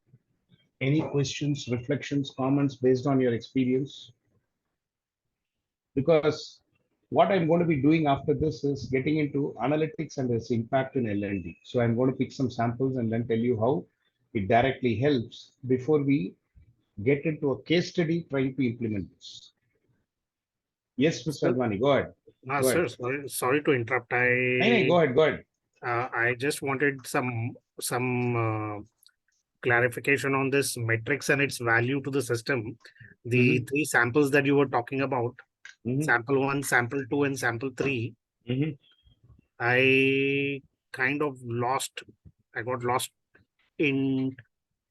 Any questions, reflections, comments based on your experience? Because what I'm going to be doing after this is getting into analytics and its impact in L&D. So I'm going to pick some samples and then tell you how it directly helps before we get into a case study trying to implement this. Yes, Mr. Advani, go ahead. Go Sir, ahead. sorry to interrupt. Go ahead. I just wanted some clarification on this metrics and its value to the system. The three samples that you were talking about, sample 1, sample 2, and sample 3, I kind of lost. I got lost in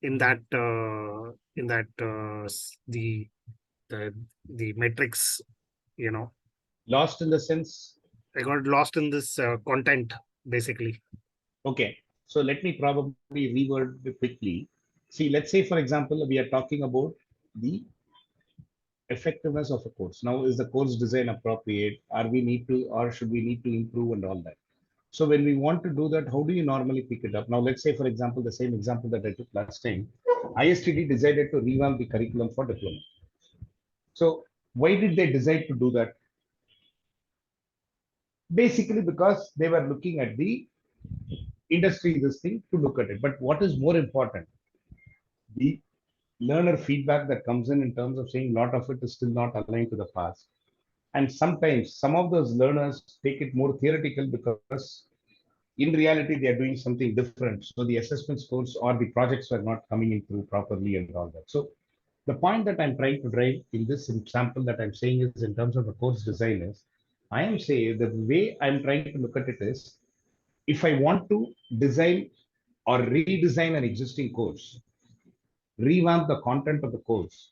that the metrics. Lost in the sense? I got lost in this content basically. Okay, so let me probably reword it quickly. See, let's say, for example, we are talking about the effectiveness of a course. Now, is the course design appropriate? Are we need to, or should we need to improve and all that? So when we want to do that, how do you normally pick it up? Now, let's say, for example, the same example that I took last time, ISTD decided to revamp the curriculum for diploma. So why did they decide to do that? Basically, because they were looking at the industry, this thing to look at it. But what is more important? The learner feedback that comes in terms of saying a lot of it is still not aligned to the past. And sometimes some of those learners take it more theoretical because in reality, they are doing something different. So the assessment scores or the projects were not coming in through properly and all that. So the point that I'm trying to drive in this example that I'm saying is in terms of the course design is, I am saying the way I'm trying to look at it is, if I want to design or redesign an existing course, revamp the content of the course,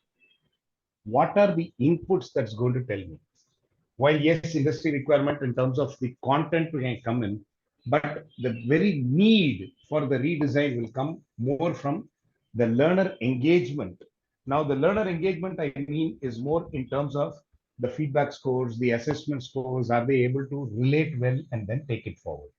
what are the inputs that's going to tell me? While yes, industry requirement in terms of the content can come in, but the very need for the redesign will come more from the learner engagement. Now, the learner engagement, I mean, is more in terms of the feedback scores, the assessment scores, are they able to relate well and then take it forward?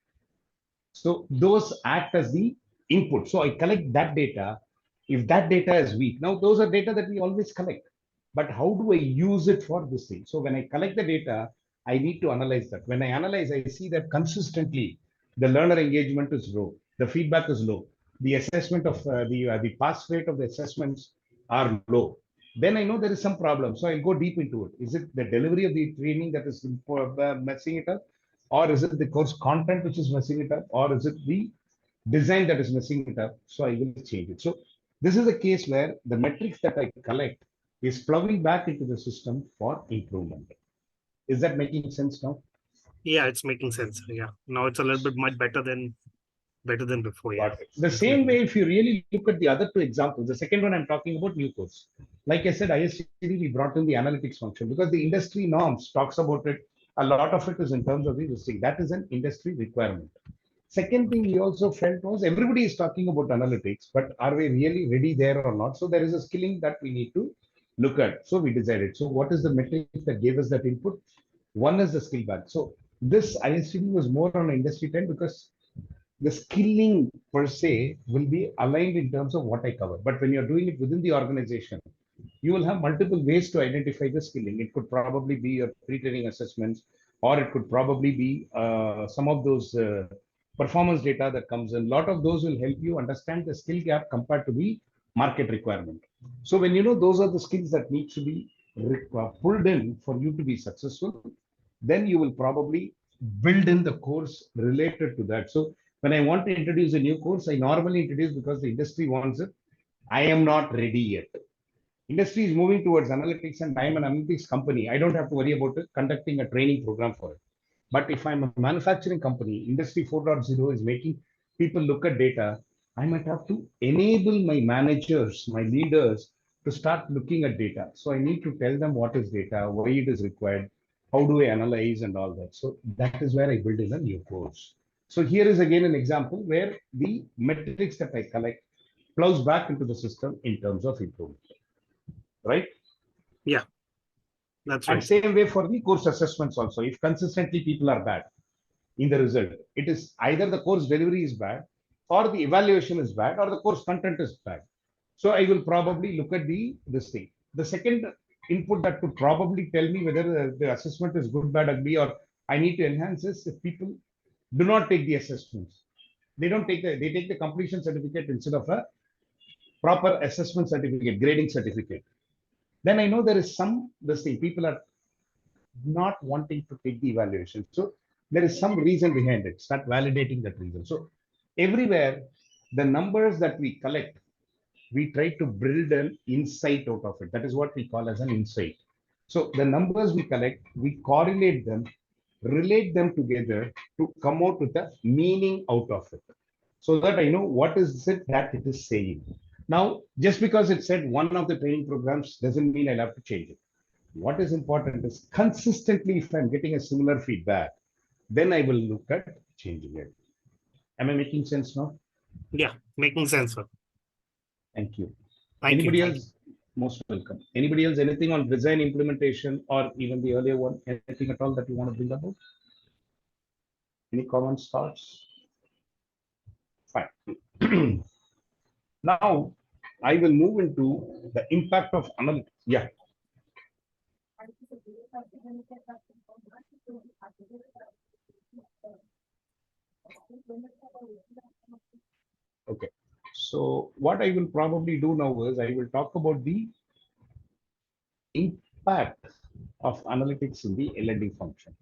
So those act as the input. So I collect that data. If that data is weak, now those are data that we always collect. But how do I use it for this thing? So when I collect the data, I need to analyze that. When I analyze, I see that consistently the learner engagement is low, the feedback is low, the assessment of the pass rate of the assessments are low. Then I know there is some problem. So I'll go deep into it. Is it the delivery of the training that is messing it up? Or is it the course content which is messing it up? Or is it the design that is messing it up? So I will change it. So this is a case where the metrics that I collect is plowing back into the system for improvement. Is that making sense now? Yeah, it's making sense. Yeah. Now it's a little bit much better than before. Yeah. The same way, if you really look at the other two examples, the second one I'm talking about new course. Like I said, ISTD, we brought in the analytics function because the industry norms talks about it. A lot of it is in terms of the listing. That is an industry requirement. Second thing we also felt was everybody is talking about analytics, but are we really ready there or not? So there is a skilling that we need to look at. So we decided. So what is the metric that gave us that input? One is the skill band. So this ISTD was more on industry 10 because the skilling per se will be aligned in terms of what I cover. But when you're doing it within the organization, you will have multiple ways to identify the skilling. It could probably be your pre-training assessments, or it could probably be some of those performance data that comes in. A lot of those will help you understand the skill gap compared to the market requirement. So when you know those are the skills that need to be pulled in for you to be successful, then you will probably build in the course related to that. So when I want to introduce a new course, I normally introduce because the industry wants it. I am not ready yet. Industry is moving towards analytics and I am an analytics company. I don't have to worry about it, conducting a training program for it. But if I'm a manufacturing company, Industry 4.0 is making people look at data. I might have to enable my managers, my leaders to start looking at data. So I need to tell them what is data, why it is required, how do I analyze and all that. So that is where I build in a new course. So here is again an example where the metrics that I collect plows back into the system in terms of improvement. Right? Yeah, that's right. And same way for the course assessments also. If consistently people are bad in the result, it is either the course delivery is bad, or the evaluation is bad, or the course content is bad. So I will probably look at this thing. The second input that could probably tell me whether the assessment is good, bad, ugly, or I need to enhance is if people do not take the assessments. They take the completion certificate instead of a proper assessment certificate, grading certificate. Then I know there is this thing, people are not wanting to take the evaluation. So there is some reason behind it. Start validating that reason. So everywhere, the numbers that we collect, we try to build an insight out of it. That is what we call as an insight. So the numbers we collect, we correlate them, relate them together to come out with a meaning out of it. So that I know what is it that it is saying. Now, just because it said one of the training programs doesn't mean I'll have to change it. What is important is consistently, if I'm getting a similar feedback, then I will look at changing it. Am I making sense now? Yeah, making sense, sir. Thank you. Thank Anybody you. else? Most welcome. Anybody else? Anything on design implementation or even the earlier one? Anything at all that you want to bring about? Any comments, thoughts? Fine. Now, I will move into the impact of analytics. Yeah. Okay. So what I will probably do now is I will talk about the impact of analytics in the L&D function.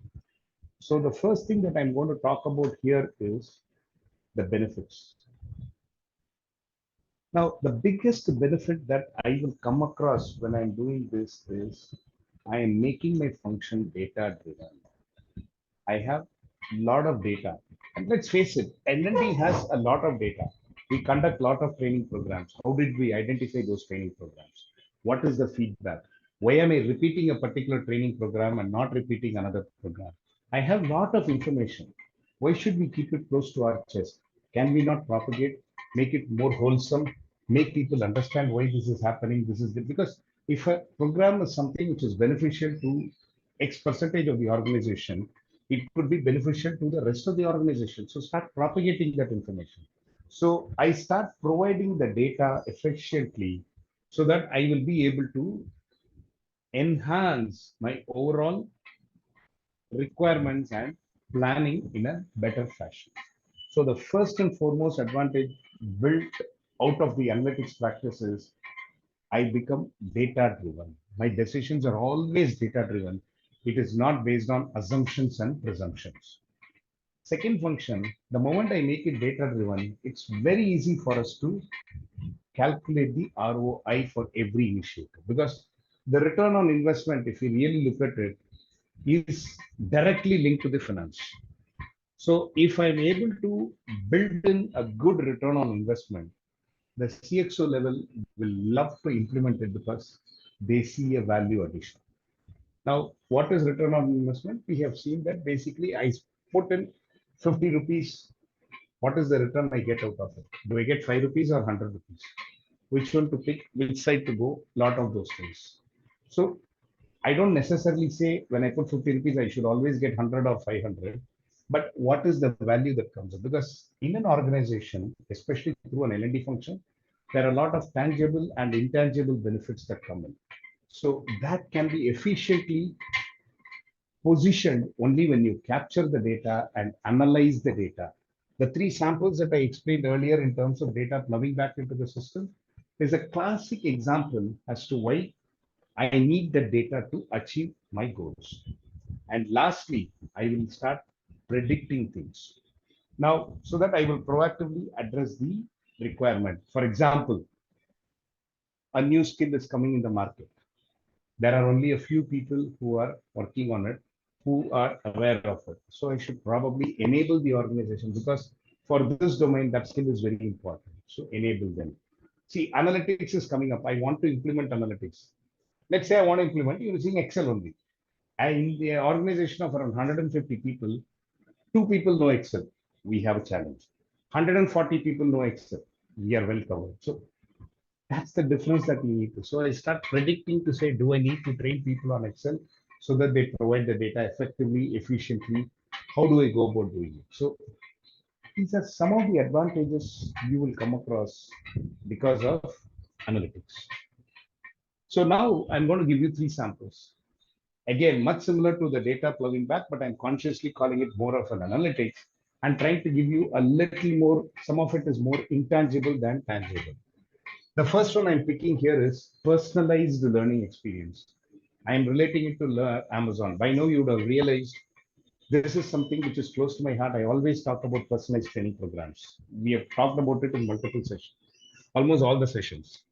So the first thing that I'm going to talk about here is the benefits. Now, the biggest benefit that I will come across when I'm doing this is I am making my function data driven. I have lot of data. And let's face it, L&D has a lot of data. We conduct a lot of training programs. How did we identify those training programs? What is the feedback? Why am I repeating a particular training program and not repeating another program? I have a lot of information. Why should we keep it close to our chest? Can we not propagate, make it more wholesome, make people understand why this is happening? This is because if a program is something which is beneficial to X percentage of the organization, it could be beneficial to the rest of the organization. So start propagating that information. So I start providing the data efficiently so that I will be able to enhance my overall requirements and planning in a better fashion. So the first and foremost advantage built out of the analytics practices, I become data driven. My decisions are always data driven. It is not based on assumptions and presumptions. Second function, the moment I make it data driven, it's very easy for us to calculate the ROI for every initiative because the return on investment, if you really look at it, is directly linked to the finance. So if I'm able to build in a good return on investment, the CXO level will love to implement it because they see a value addition. Now, what is return on investment? We have seen that basically I put in 50 rupees. What is the return I get out of it? Do I get 5 rupees or 100 rupees? Which one to pick, which side to go? Lot of those things. So I don't necessarily say when I put 50 rupees, I should always get 100 or 500. But what is the value that comes up? Because in an organization, especially through an L&D function, there are a lot of tangible and intangible benefits that come in. So that can be efficiently positioned only when you capture the data and analyze the data. The three samples that I explained earlier in terms of data plugging back into the system is a classic example as to why I need the data to achieve my goals. And lastly, I will start predicting things. Now, so that I will proactively address the requirement. For example, a new skill is coming in the market. There are only a few people who are working on it, who are aware of it. So I should probably enable the organization because for this domain, that skill is very important. So enable them. See, analytics is coming up. I want to implement analytics. Let's say I want to implement using Excel only. And in the organization of around 150 people, 2 people know Excel. We have a challenge. 140 people know Excel. We are well covered. So that's the difference that we need to. So I start predicting to say, do I need to train people on Excel so that they provide the data effectively, efficiently? How do I go about doing it? So these are some of the advantages you will come across because of analytics. So now I'm going to give you 3 samples. Again, much similar to the data plugging back, but I'm consciously calling it more of an analytics and trying to give you a little more, some of it is more intangible than tangible. The first one I'm picking here is personalized learning experience. I'm relating it to Amazon. By now, you would have realized this is something which is close to my heart. I always talk about personalized training programs. We have talked about it in multiple sessions, almost all the sessions.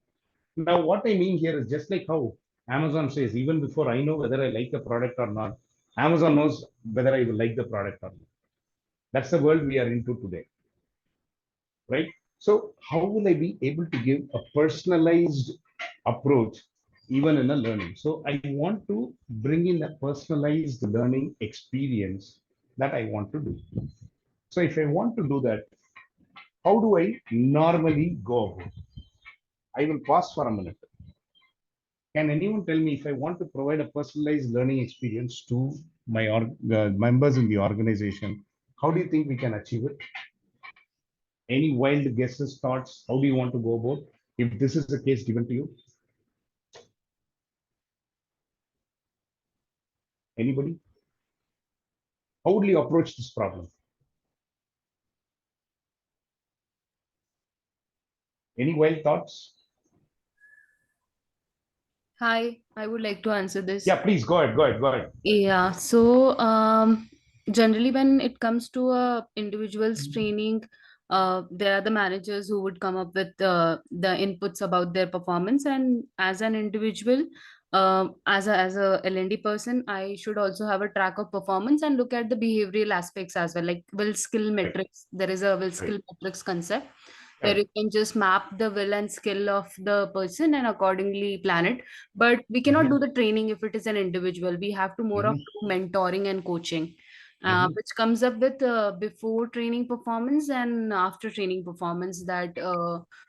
Now, what I mean here is just like how Amazon says, even before I know whether I like the product or not, Amazon knows whether I will like the product or not. That's the world we are into today, right? So how will I be able to give a personalized approach even in a learning? So I want to bring in a personalized learning experience that I want to do. So if I want to do that, how do I normally go about? I will pause for a minute. Can anyone tell me if I want to provide a personalized learning experience to my members in the organization, how do you think we can achieve it? Any wild guesses, thoughts? How do you want to go about if this is the case given to you? Anybody? How would you approach this problem? Any wild thoughts? Hi, I would like to answer this. Yeah, please go ahead. Go ahead. Go ahead. Yeah, so generally when it comes to a individual's training, there are the managers who would come up with the inputs about their performance, and as an individual, as a L&D person, I should also have a track of performance and look at the behavioral aspects as well, like will skill metrics. There is a will skill metrics concept where you can just map the will and skill of the person and accordingly plan it. But we cannot do the training if it is an individual. We have to more of do mentoring and coaching, which comes up with before training performance and after training performance, that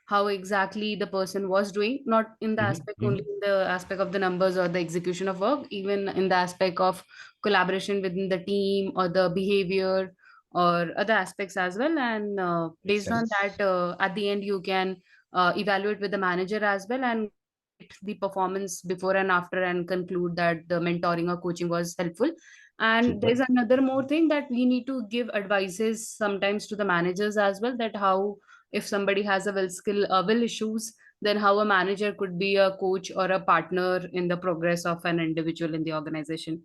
how exactly the person was doing, not in the aspect only in the aspect of the numbers or the execution of work, even in the aspect of collaboration within the team or the behavior or other aspects as well. And based on that, at the end, you can evaluate with the manager as well and the performance before and after and conclude that the mentoring or coaching was helpful. And there's another more thing that we need to give advices sometimes to the managers as well, that how if somebody has a will issues, then how a manager could be a coach or a partner in the progress of an individual in the organization.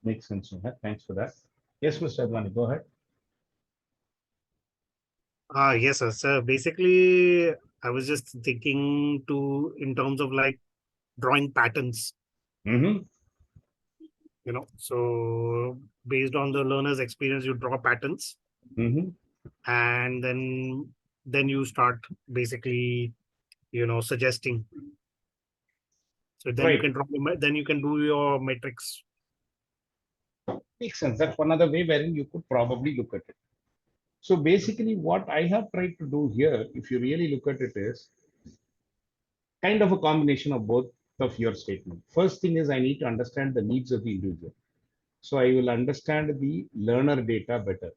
Makes sense. Thanks for that. Yes, Mr. Advani, go ahead. Yes, sir. So basically, I was just thinking in terms of like drawing patterns. So based on the learner's experience, you draw patterns, and then you start basically, suggesting. So then you can draw, then you can do your metrics. Makes sense. That's one other way wherein you could probably look at it. So basically, what I have tried to do here, if you really look at it, is kind of a combination of both of your statement. First thing is I need to understand the needs of the individual. So I will understand the learner data better.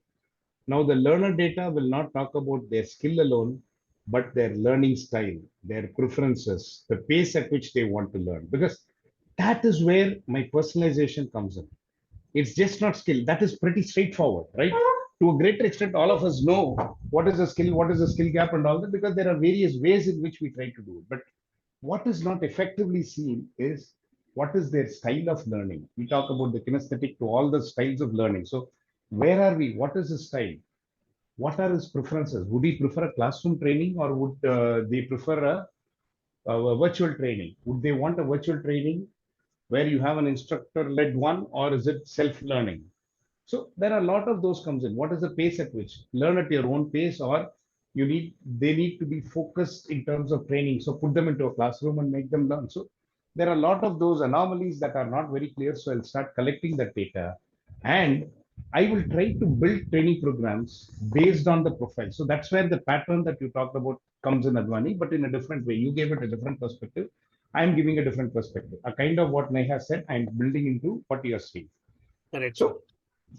Now the learner data will not talk about their skill alone, but their learning style, their preferences, the pace at which they want to learn, because that is where my personalization comes in. It's just not skill. That is pretty straightforward, right? To a greater extent, all of us know what is the skill gap and all that, because there are various ways in which we try to do it. But what is not effectively seen is what is their style of learning. We talk about the kinesthetic to all the styles of learning. So where are we? What is his style? What are his preferences? Would he prefer a classroom training, or would they prefer a virtual training? Would they want a virtual training where you have an instructor-led one, or is it self-learning? So there are a lot of those comes in. What is the pace at which? Learn at your own pace, or they need to be focused in terms of training. So put them into a classroom and make them learn. So there are a lot of those anomalies that are not very clear. So I'll start collecting that data, and I will try to build training programs based on the profile. So that's where the pattern that you talked about comes in, Advani, but in a different way. You gave it a different perspective. I'm giving a different perspective. A kind of what Neha said, I'm building into what you're saying. Correct.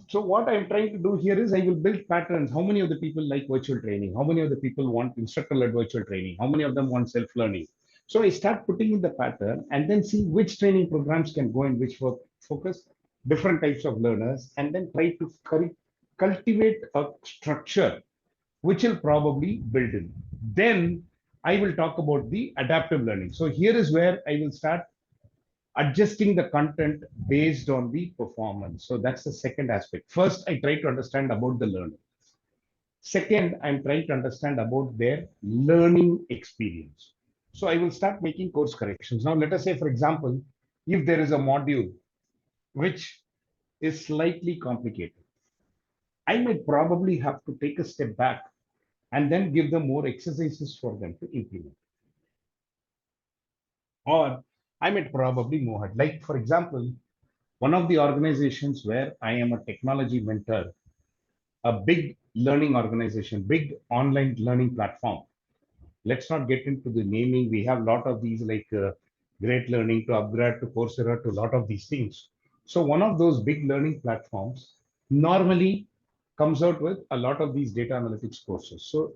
So what I'm trying to do here is I will build patterns. How many of the people like virtual training? How many of the people want instructor-led virtual training? How many of them want self-learning? So I start putting in the pattern and then see which training programs can go in which focus different types of learners, and then try to cultivate a structure which will probably build in. Then I will talk about the adaptive learning. So here is where I will start adjusting the content based on the performance. So that's the second aspect. First, I try to understand about the learner. Second, I'm trying to understand about their learning experience. So I will start making course corrections. Now, let us say, for example, if there is a module which is slightly complicated, I might probably have to take a step back and then give them more exercises for them to implement. Or I might probably move ahead. Like, for example, one of the organizations where I am a technology mentor, a big learning organization, big online learning platform. Let's not get into the naming. We have a lot of these like Great Learning to Upgrade to Coursera to a lot of these things. So one of those big learning platforms normally comes out with a lot of these data analytics courses. So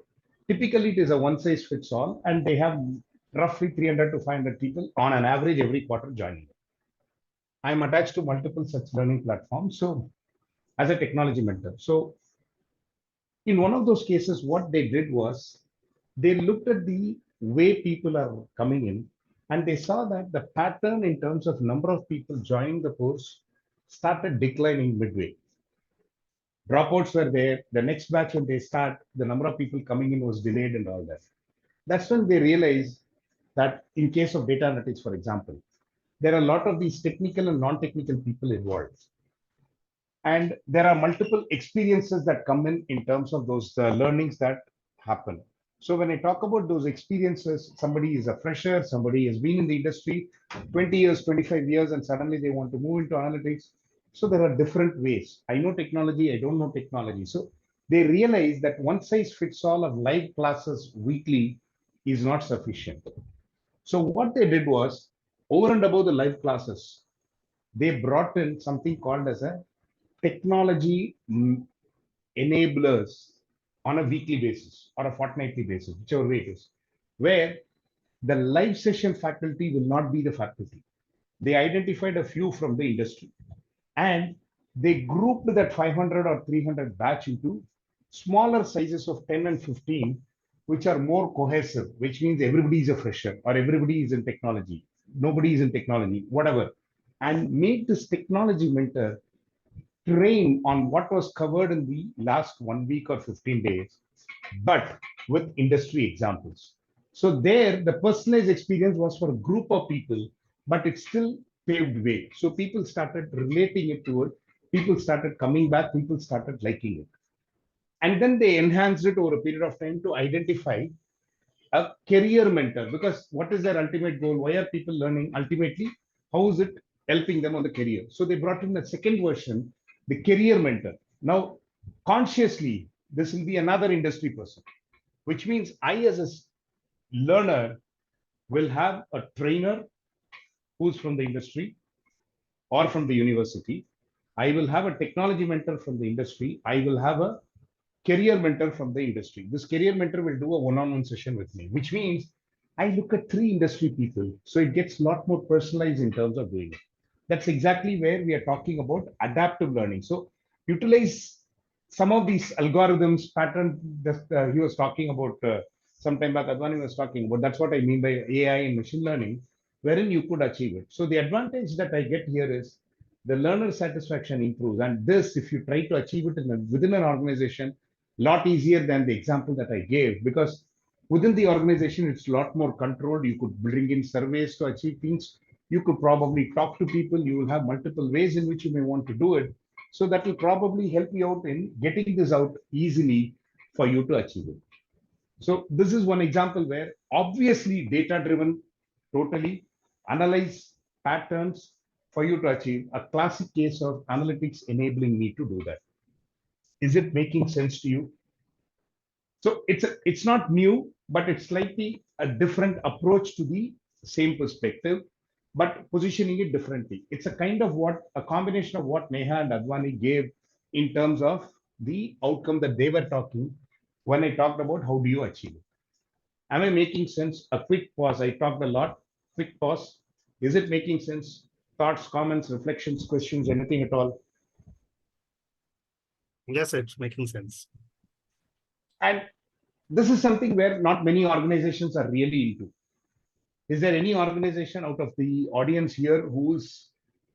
typically it is a one size fits all, and they have roughly 300 to 500 people on an average every quarter joining. I'm attached to multiple such learning platforms. So as a technology mentor. So in one of those cases, what they did was they looked at the way people are coming in, and they saw that the pattern in terms of number of people joining the course started declining midway. Dropouts were there. The next batch, when they start, the number of people coming in was delayed and all that. That's when they realized that in case of data analytics, for example, there are a lot of these technical and non-technical people involved. And there are multiple experiences that come in terms of those learnings that happen. So when I talk about those experiences, somebody is a fresher, somebody has been in the industry 20 years, 25 years, and suddenly they want to move into analytics. So there are different ways. I know technology, I don't know technology. So they realize that one size fits all of live classes weekly is not sufficient. So what they did was, over and above the live classes, they brought in something called as a technology enablers on a weekly basis or a fortnightly basis, whichever way it is, where the live session faculty will not be the faculty. They identified a few from the industry and they grouped that 500 or 300 batch into smaller sizes of 10 and 15, which are more cohesive, which means everybody is a fresher or everybody is in technology, nobody is in technology, whatever, and make this technology mentor train on what was covered in the last 1 week or 15 days, but with industry examples. So there, the personalized experience was for a group of people, but it still paved way. So people started relating it to it. People started coming back. People started liking it. And then they enhanced it over a period of time to identify a career mentor, because what is their ultimate goal? Why are people learning? Ultimately, how is it helping them on the career? So they brought in the second version, the career mentor. Now, consciously, this will be another industry person, which means I, as a learner, will have a trainer who's from the industry or from the university. I will have a technology mentor from the industry. I will have a career mentor from the industry. This career mentor will do a one-on-one session with me, which means I look at 3 industry people. So it gets a lot more personalized in terms of doing it. That's exactly where we are talking about adaptive learning. So utilize some of these algorithms, pattern that he was talking about some time back, Advani was talking about. That's what I mean by AI and machine learning, wherein you could achieve it. So the advantage that I get here is the learner satisfaction improves. And this, if you try to achieve it within an organization, lot easier than the example that I gave, because within the organization, it's a lot more controlled. You could bring in surveys to achieve things. You could probably talk to people. You will have multiple ways in which you may want to do it. So that will probably help you out in getting this out easily for you to achieve it. So this is one example where obviously data-driven, totally analyze patterns for you to achieve a classic case of analytics enabling me to do that. Is it making sense to you? So it's not new, but it's slightly a different approach to the same perspective, but positioning it differently. It's a kind of a combination of what Neha and Advani gave in terms of the outcome that they were talking when I talked about how do you achieve it. Am I making sense? A quick pause. I talked a lot. Quick pause. Is it making sense? Thoughts, comments, reflections, questions, anything at all? Yes, it's making sense. And this is something where not many organizations are really into. Is there any organization out of the audience here who's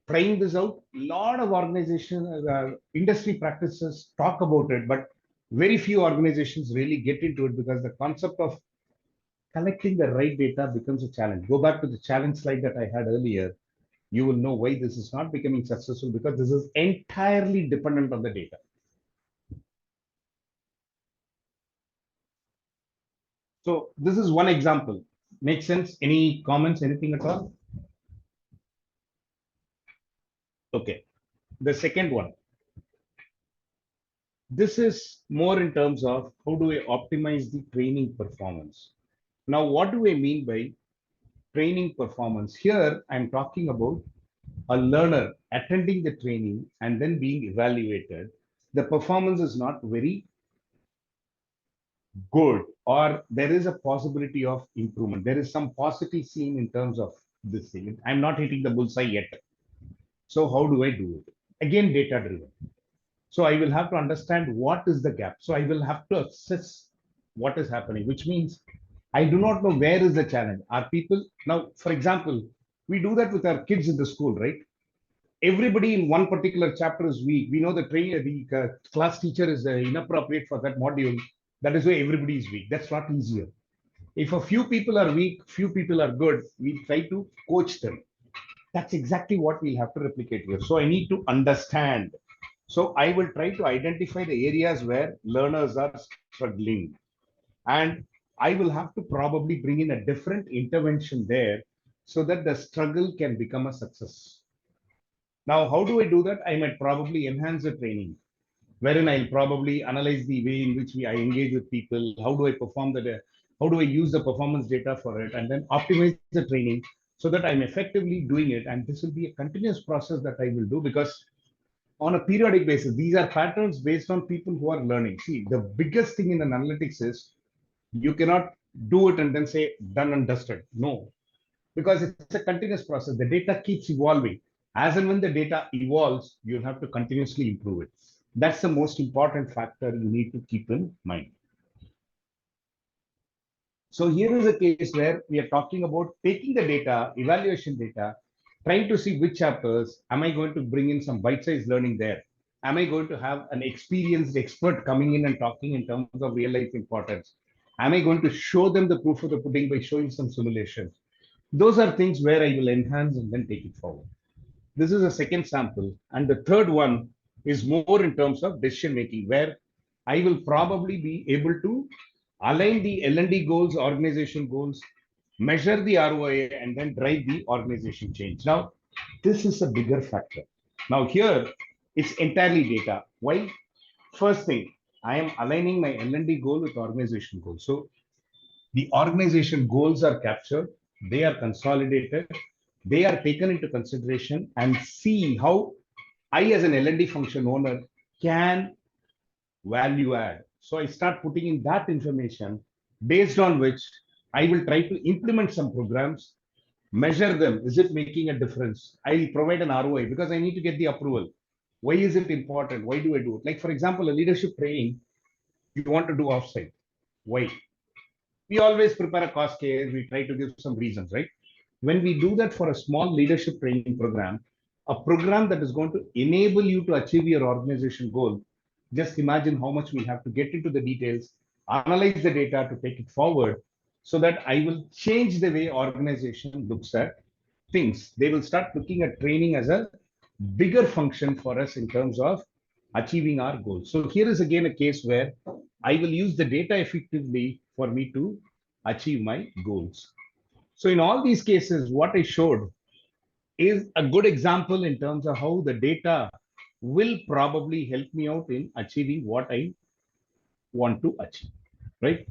trying this out? A lot of organizations, industry practices talk about it, but very few organizations really get into it because the concept of collecting the right data becomes a challenge. Go back to the challenge slide that I had earlier. You will know why this is not becoming successful, because this is entirely dependent on the data. So this is one example. Makes sense? Any comments, anything at all? Okay. The second one. This is more in terms of how do I optimize the training performance. Now, what do I mean by training performance? Here, I'm talking about a learner attending the training and then being evaluated. The performance is not very good, or there is a possibility of improvement. There is some positive seen in terms of this thing. I'm not hitting the bullseye yet. So how do I do it? Again, data driven. So I will have to understand what is the gap. So I will have to assess what is happening, which means I do not know where is the challenge. Are people now, for example, we do that with our kids in the school, right? Everybody in one particular chapter is weak. We know the class teacher is inappropriate for that module. That is why everybody is weak. That's not easier. If a few people are weak, few people are good, we try to coach them. That's exactly what we'll have to replicate here. So I need to understand. So I will try to identify the areas where learners are struggling. And I will have to probably bring in a different intervention there so that the struggle can become a success. Now, how do I do that? I might probably enhance the training, wherein I'll probably analyze the way in which I engage with people. How do I perform the, how do I use the performance data for it, and then optimize the training so that I'm effectively doing it. And this will be a continuous process that I will do, because on a periodic basis, these are patterns based on people who are learning. See, the biggest thing in an analytics is you cannot do it and then say done and dusted. No, because it's a continuous process. The data keeps evolving. As and when the data evolves, you have to continuously improve it. That's the most important factor you need to keep in mind. So here is a case where we are talking about taking the data, evaluation data, trying to see which chapters, am I going to bring in some bite-sized learning there? Am I going to have an experienced expert coming in and talking in terms of real life importance? Am I going to show them the proof of the pudding by showing some simulations? Those are things where I will enhance and then take it forward. This is a second sample. And the third one is more in terms of decision making, where I will probably be able to align the L&D goals, organization goals, measure the ROI, and then drive the organization change. Now, this is a bigger factor. Now, here it's entirely data. Why? First thing, I am aligning my L&D goal with organization goal. So the organization goals are captured, they are consolidated, they are taken into consideration, and see how I, as an L&D function owner, can value add. So I start putting in that information, based on which I will try to implement some programs, measure them. Is it making a difference? I'll provide an ROI because I need to get the approval. Why is it important? Why do I do it? Like, for example, a leadership training, you want to do offsite. Why? We always prepare a cost case, we try to give some reasons, right? When we do that for a small leadership training program, a program that is going to enable you to achieve your organization goal, just imagine how much we have to get into the details, analyze the data to take it forward, so that I will change the way organization looks at things. They will start looking at training as a bigger function for us in terms of achieving our goals. So here is again a case where I will use the data effectively for me to achieve my goals. So in all these cases, what I showed is a good example in terms of how the data will probably help me out in achieving what I want to achieve, right?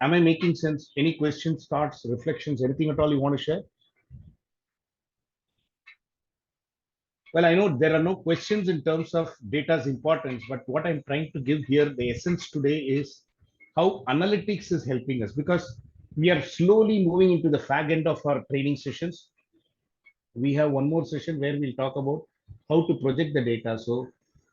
Am I making sense? Any questions, thoughts, reflections, anything at all you want to share? Well, I know there are no questions in terms of data's importance, but what I'm trying to give here, the essence today is how analytics is helping us, because we are slowly moving into the fag end of our training sessions. We have one more session where we'll talk about how to project the data. So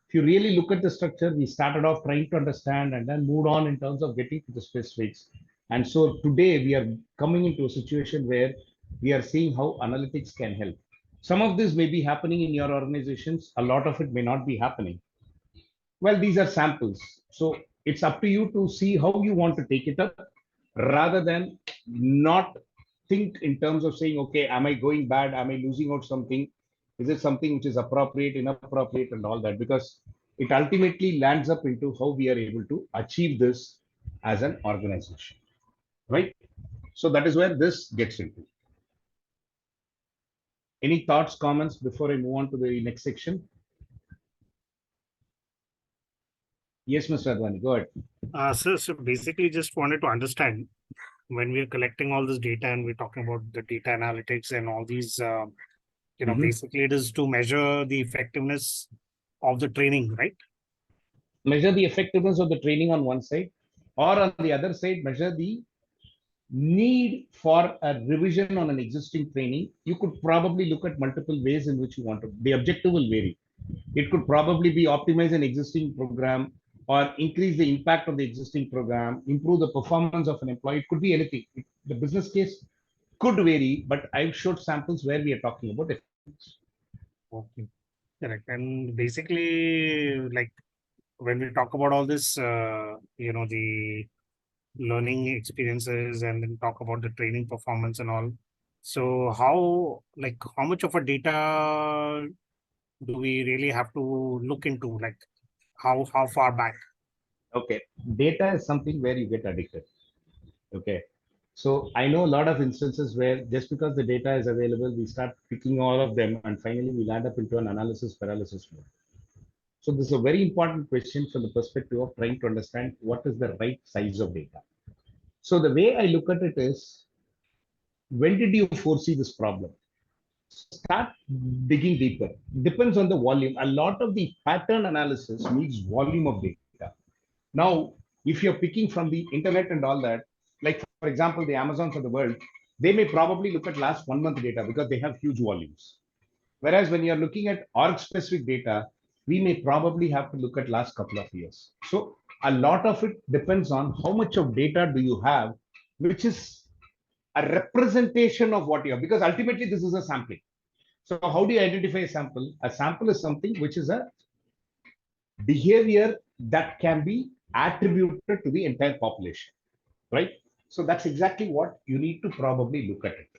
if you really look at the structure, we started off trying to understand and then moved on in terms of getting to the specifics. And so today we are coming into a situation where we are seeing how analytics can help. Some of this may be happening in your organizations. A lot of it may not be happening. Well, these are samples. So it's up to you to see how you want to take it up, rather than not think in terms of saying, okay, am I going bad? Am I losing out something? Is it something which is appropriate, inappropriate, and all that? Because it ultimately lands up into how we are able to achieve this as an organization, right? So that is where this gets into. Any thoughts, comments before I move on to the next section? Yes, Mr. Advani, go ahead. So basically just wanted to understand, when we're collecting all this data and we're talking about the data analytics and all these, basically it is to measure the effectiveness of the training, right? Measure the effectiveness of the training on one side, or on the other side, measure the need for a revision on an existing training. You could probably look at multiple ways in which you want to. The objective will vary. It could probably be optimize an existing program, or increase the impact of the existing program, improve the performance of an employee. It could be anything. The business case could vary, but I've showed samples where we are talking about it. Okay, correct. And basically, like when we talk about all this, the learning experiences and then talk about the training performance and all, So how much of a data do we really have to look into? Like how far back? Okay, data is something where you get addicted. Okay, so I know a lot of instances where just because the data is available, we start picking all of them, and finally we land up into an analysis paralysis mode. So this is a very important question from the perspective of trying to understand what is the right size of data. So the way I look at it is, when did you foresee this problem? Start digging deeper. Depends on the volume. A lot of the pattern analysis needs volume of data. Now, if you're picking from the internet and all that, like for example, the Amazons of the world, they may probably look at last 1 month data because they have huge volumes. Whereas when you're looking at org specific data, we may probably have to look at last couple of years. So a lot of it depends on how much of data do you have, which is a representation of what you have, because ultimately this is a sampling. So how do you identify a sample? A sample is something which is a behavior that can be attributed to the entire population, right? So that's exactly what you need to probably look at it.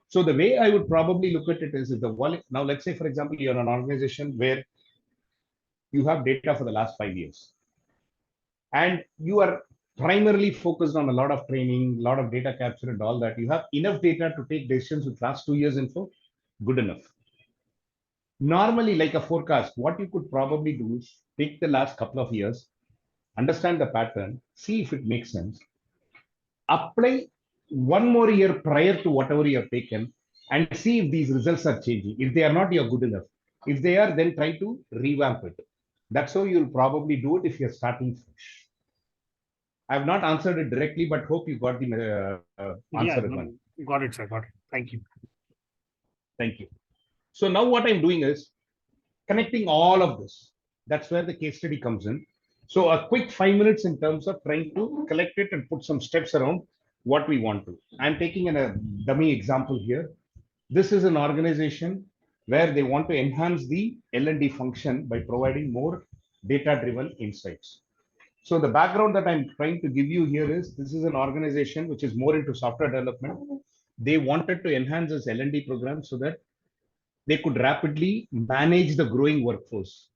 So the way I would probably look at it is if the volume, now let's say, for example, you're an organization where you have data for the last 5 years and you are primarily focused on a lot of training, a lot of data capture and all that. You have enough data to take decisions with last 2 years info, good enough. Normally, like a forecast, what you could probably do is take the last couple of years, understand the pattern, see if it makes sense, apply 1 more year prior to whatever you have taken, and see if these results are changing. If they are not, you're good enough. If they are, then try to revamp it. That's how you'll probably do it if you're starting fresh. I have not answered it directly, but hope you got the answer. No, got it, sir. Got it. Thank you. Thank you. So now what I'm doing is connecting all of this. That's where the case study comes in. So a quick 5 minutes in terms of trying to collect it and put some steps around what we want to. I'm taking a dummy example here. This is an organization where they want to enhance the L&D function by providing more data-driven insights. So the background that I'm trying to give you here is, this is an organization which is more into software development. They wanted to enhance this L&D program so that they could rapidly manage the growing workforce.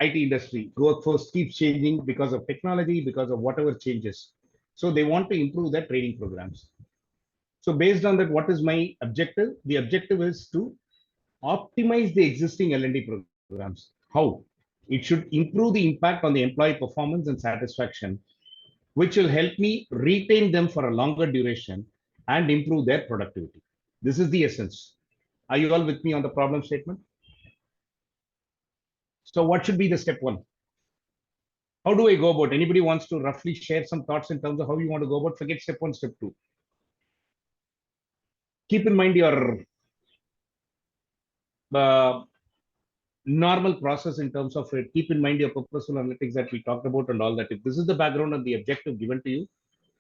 IT industry workforce keeps changing because of technology, because of whatever changes. So they want to improve their training programs. So based on that, what is my objective? The objective is to optimize the existing L&D programs. How? It should improve the impact on the employee performance and satisfaction, which will help me retain them for a longer duration and improve their productivity. This is the essence. Are you all with me on the problem statement? So what should be the step one? How do I go about? Anybody wants to roughly share some thoughts in terms of how you want to go about? Forget step one, step two. Keep in mind your normal process in terms of it. Keep in mind your purposeful analytics that we talked about and all that. If this is the background and the objective given to you,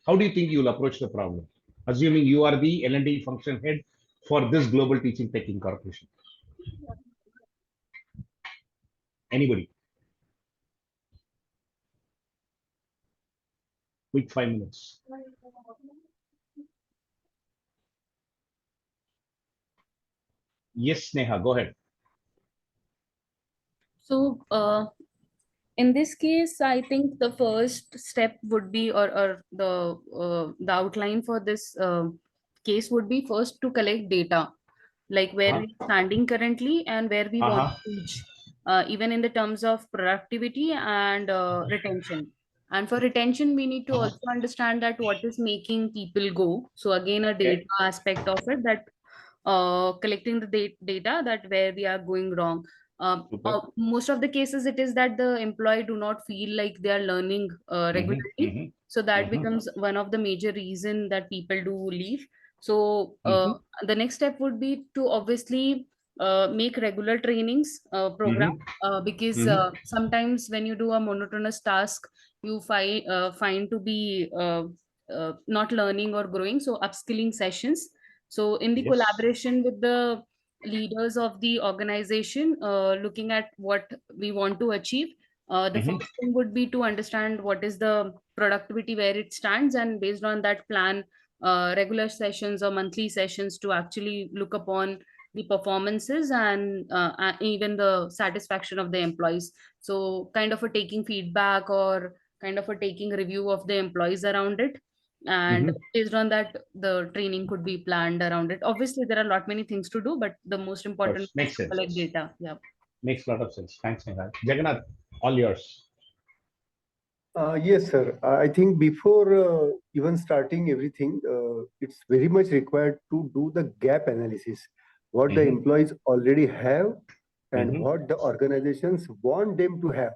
how do you think you will approach the problem? Assuming you are the L&D function head for this global teaching tech incorporation. Anybody? Quick 5 minutes. Yes, Neha, go ahead. So, in this case, I think the first step would be, or the outline for this case would be first to collect data, like where we're standing currently and where we want to reach, even in the terms of productivity and retention. And for retention, we need to also understand that what is making people go. So again, a data aspect of it, that collecting the data that where we are going wrong. Most of the cases it is that the employee do not feel like they are learning regularly. So that becomes one of the major reason that people do leave. So the next step would be to obviously make regular trainings program, because sometimes when you do a monotonous task, you find to be not learning or growing. So upskilling sessions. So in the collaboration with the leaders of the organization, looking at what we want to achieve, the first thing would be to understand what is the productivity where it stands, and based on that plan, regular sessions or monthly sessions to actually look upon the performances and even the satisfaction of the employees. So kind of a taking feedback or kind of a taking review of the employees around it, and based on that the training could be planned around it. Obviously there are a lot many things to do, but the most important is Makes to sense. collect data. Yeah, Makes a lot of sense. Thanks, Nihal. Jagannath, all yours. Yes, sir. I think before even starting everything, it's very much required to do the gap analysis. What the employees already have and what the organizations want them to have.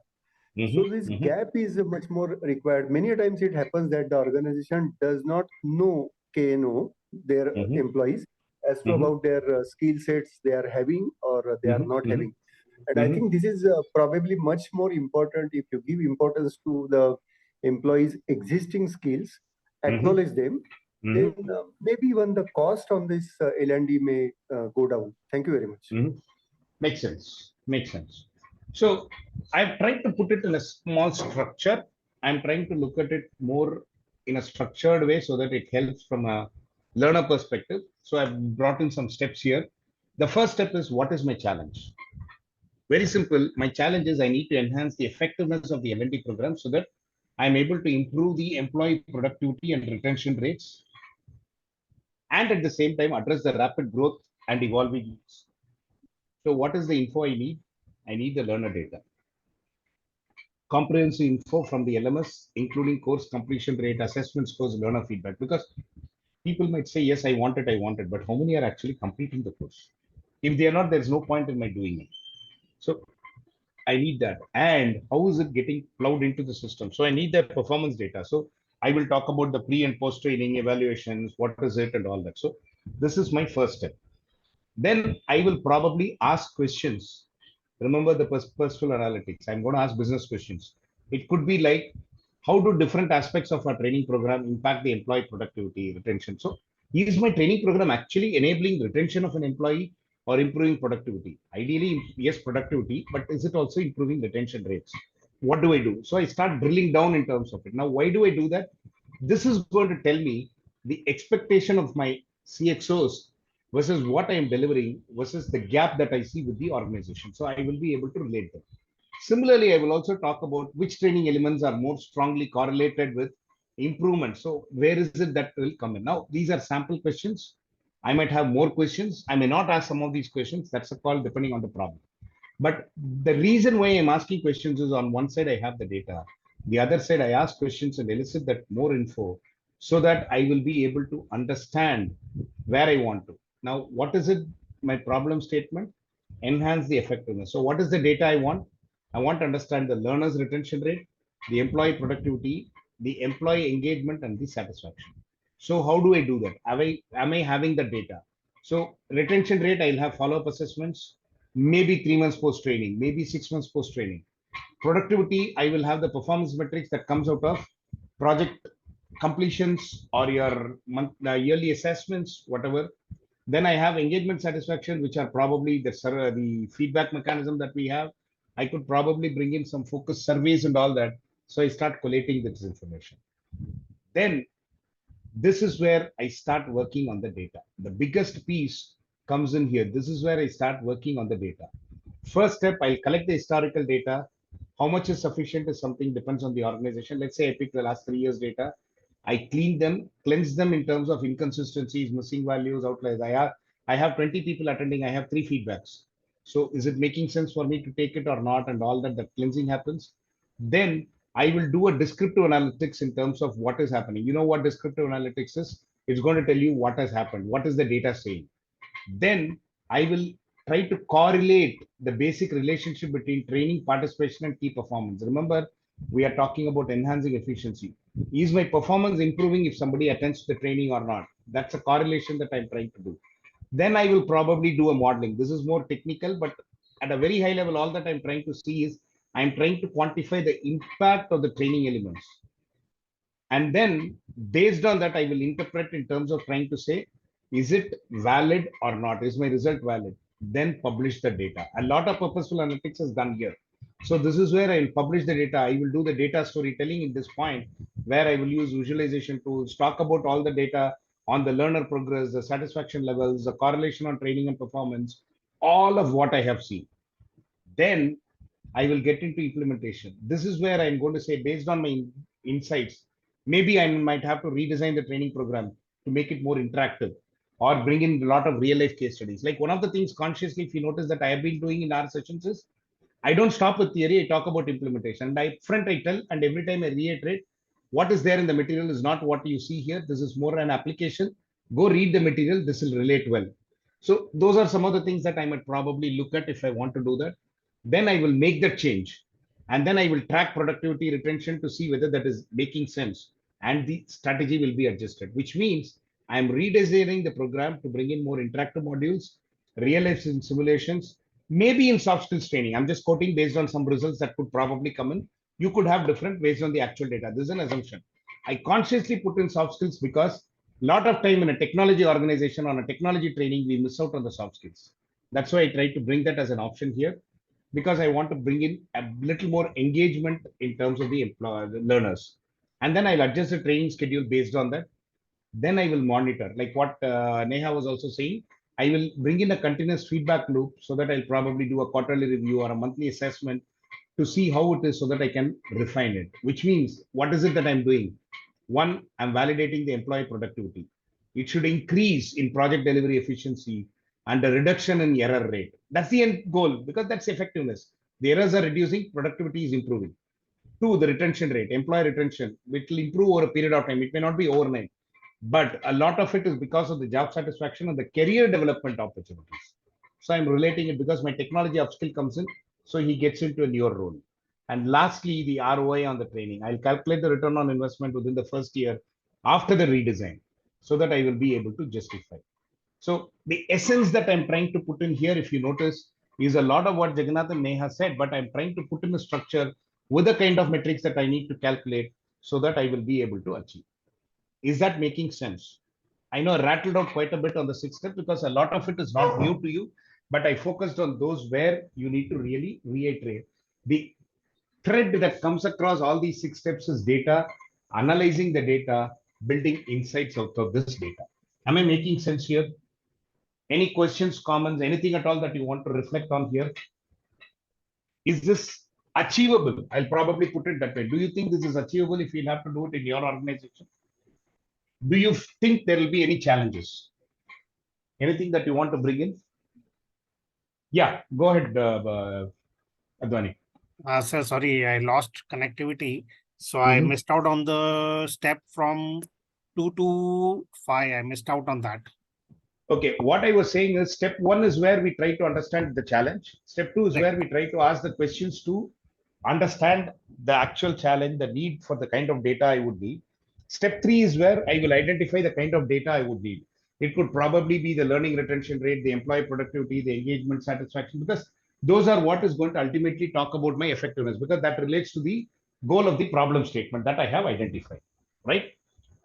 So this gap is much more required. Many times it happens that the organization does not know KNO, their employees, as to about their skill sets they are having or they are not having. And I think this is probably much more important if you give importance to the employees' existing skills, acknowledge them, then maybe even the cost on this L&D may go down. Thank you very much. Makes sense. Makes sense. So I've tried to put it in a small structure. I'm trying to look at it more in a structured way so that it helps from a learner perspective. So I've brought in some steps here. The first step is, what is my challenge? Very simple. My challenge is I need to enhance the effectiveness of the L&D program so that I'm able to improve the employee productivity and retention rates, and at the same time address the rapid growth and evolving needs. So what is the info I need? I need the learner data. Comprehensive info from the LMS, including course completion rate, assessment scores, learner feedback. Because people might say, yes, I want it, but how many are actually completing the course? If they are not, there's no point in my doing it. So I need that. And how is it getting plowed into the system? So I need the performance data. So I will talk about the pre and post training evaluations, what is it and all that. So this is my first step. Then I will probably ask questions. Remember the purposeful analytics. I'm going to ask business questions. It could be like, how do different aspects of our training program impact the employee productivity, retention? So is my training program actually enabling retention of an employee or improving productivity? Ideally, yes, productivity, but is it also improving retention rates? What do I do? So I start drilling down in terms of it. Now, why do I do that? This is going to tell me the expectation of my CXOs versus what I am delivering versus the gap that I see with the organization. So I will be able to relate them. Similarly, I will also talk about which training elements are more strongly correlated with improvement. So where is it that will come in? Now, these are sample questions. I might have more questions. I may not ask some of these questions. That's a call depending on the problem. But the reason why I'm asking questions is, on one side, I have the data. The other side, I ask questions and elicit that more info so that I will be able to understand where I want to. Now, what is it? My problem statement: enhance the effectiveness. So what is the data I want? I want to understand the learner's retention rate, the employee productivity, the employee engagement, and the satisfaction. So how do I do that? Am I having the data? So retention rate, I'll have follow-up assessments, maybe 3 months post-training, maybe 6 months post-training. Productivity, I will have the performance metrics that comes out of project completions or your yearly assessments, whatever. Then I have engagement satisfaction, which are probably the feedback mechanism that we have. I could probably bring in some focus surveys and all that. So I start collating this information. Then this is where I start working on the data. The biggest piece comes in here. This is where I start working on the data. First step, I'll collect the historical data. How much is sufficient is something depends on the organization. Let's say I pick the last 3 years data. I cleanse them in terms of inconsistencies, missing values, outliers. I have 20 people attending. I have 3 feedbacks. So is it making sense for me to take it or not? And all that, the cleansing happens. Then I will do a descriptive analytics in terms of what is happening. You know what descriptive analytics is? It's going to tell you what has happened. What is the data saying? Then I will try to correlate the basic relationship between training, participation, and key performance. Remember, we are talking about enhancing efficiency. Is my performance improving if somebody attends the training or not? That's a correlation that I'm trying to do. Then I will probably do a modeling. This is more technical, but at a very high level, all that I'm trying to see is I'm trying to quantify the impact of the training elements. And then based on that, I will interpret in terms of trying to say, is it valid or not? Is my result valid? Then publish the data. A lot of purposeful analytics is done here. So this is where I will publish the data. I will do the data storytelling in this point where I will use visualization tools, talk about all the data, on the learner progress, the satisfaction levels, the correlation on training and performance, all of what I have seen. Then I will get into implementation. This is where I'm going to say, based on my insights, maybe I might have to redesign the training program to make it more interactive or bring in a lot of real life case studies. Like one of the things consciously, if you notice that I have been doing in our sessions is, I don't stop with theory, I talk about implementation. And I tell, and every time I reiterate, what is there in the material is not what you see here. This is more an application. Go read the material, this will relate well. So those are some of the things that I might probably look at if I want to do that. Then I will make that change. And then I will track productivity retention to see whether that is making sense. And the strategy will be adjusted, which means I'm redesigning the program to bring in more interactive modules, real life simulations, maybe in soft skills training. I'm just quoting based on some results that could probably come in. You could have different based on the actual data. This is an assumption. I consciously put in soft skills because a lot of time in a technology organization, on a technology training, we miss out on the soft skills. That's why I try to bring that as an option here, because I want to bring in a little more engagement in terms of the learners. And then I'll adjust the training schedule based on that. Then I will monitor, like what Neha was also saying. I will bring in a continuous feedback loop so that I'll probably do a quarterly review or a monthly assessment to see how it is so that I can refine it, which means what is it that I'm doing? One, I'm validating the employee productivity. It should increase in project delivery efficiency and a reduction in error rate. That's the end goal because that's effectiveness. The errors are reducing, productivity is improving. Two, the retention rate, employee retention, which will improve over a period of time. It may not be overnight, but a lot of it is because of the job satisfaction and the career development opportunities. So I'm relating it because my technology upskill comes in, so he gets into a newer role. And lastly, the ROI on the training. I'll calculate the return on investment within the first year after the redesign so that I will be able to justify. So the essence that I'm trying to put in here, if you notice, is a lot of what Jagannath and Neha said, but I'm trying to put in a structure with the kind of metrics that I need to calculate so that I will be able to achieve. Is that making sense? I know I rattled out quite a bit on the 6 steps because a lot of it is not new to you, but I focused on those where you need to really reiterate. The thread that comes across all these 6 steps is data, analyzing the data, building insights out of this data. Am I making sense here? Any questions, comments, anything at all that you want to reflect on here? Is this achievable? I'll probably put it that way. Do you think this is achievable if you'll have to do it in your organization? Do you think there will be any challenges? Anything that you want to bring in? Yeah, go ahead, Advani. Sir, sorry, I lost connectivity. So I missed out on the step from 2 to 5. I missed out on that. Okay, what I was saying is step 1 is where we try to understand the challenge. Step 2 is where we try to ask the questions to understand the actual challenge, the need for the kind of data I would need. Step 3 is where I will identify the kind of data I would need. It could probably be the learning retention rate, the employee productivity, the engagement satisfaction, because those are what is going to ultimately talk about my effectiveness, because that relates to the goal of the problem statement that I have identified, right?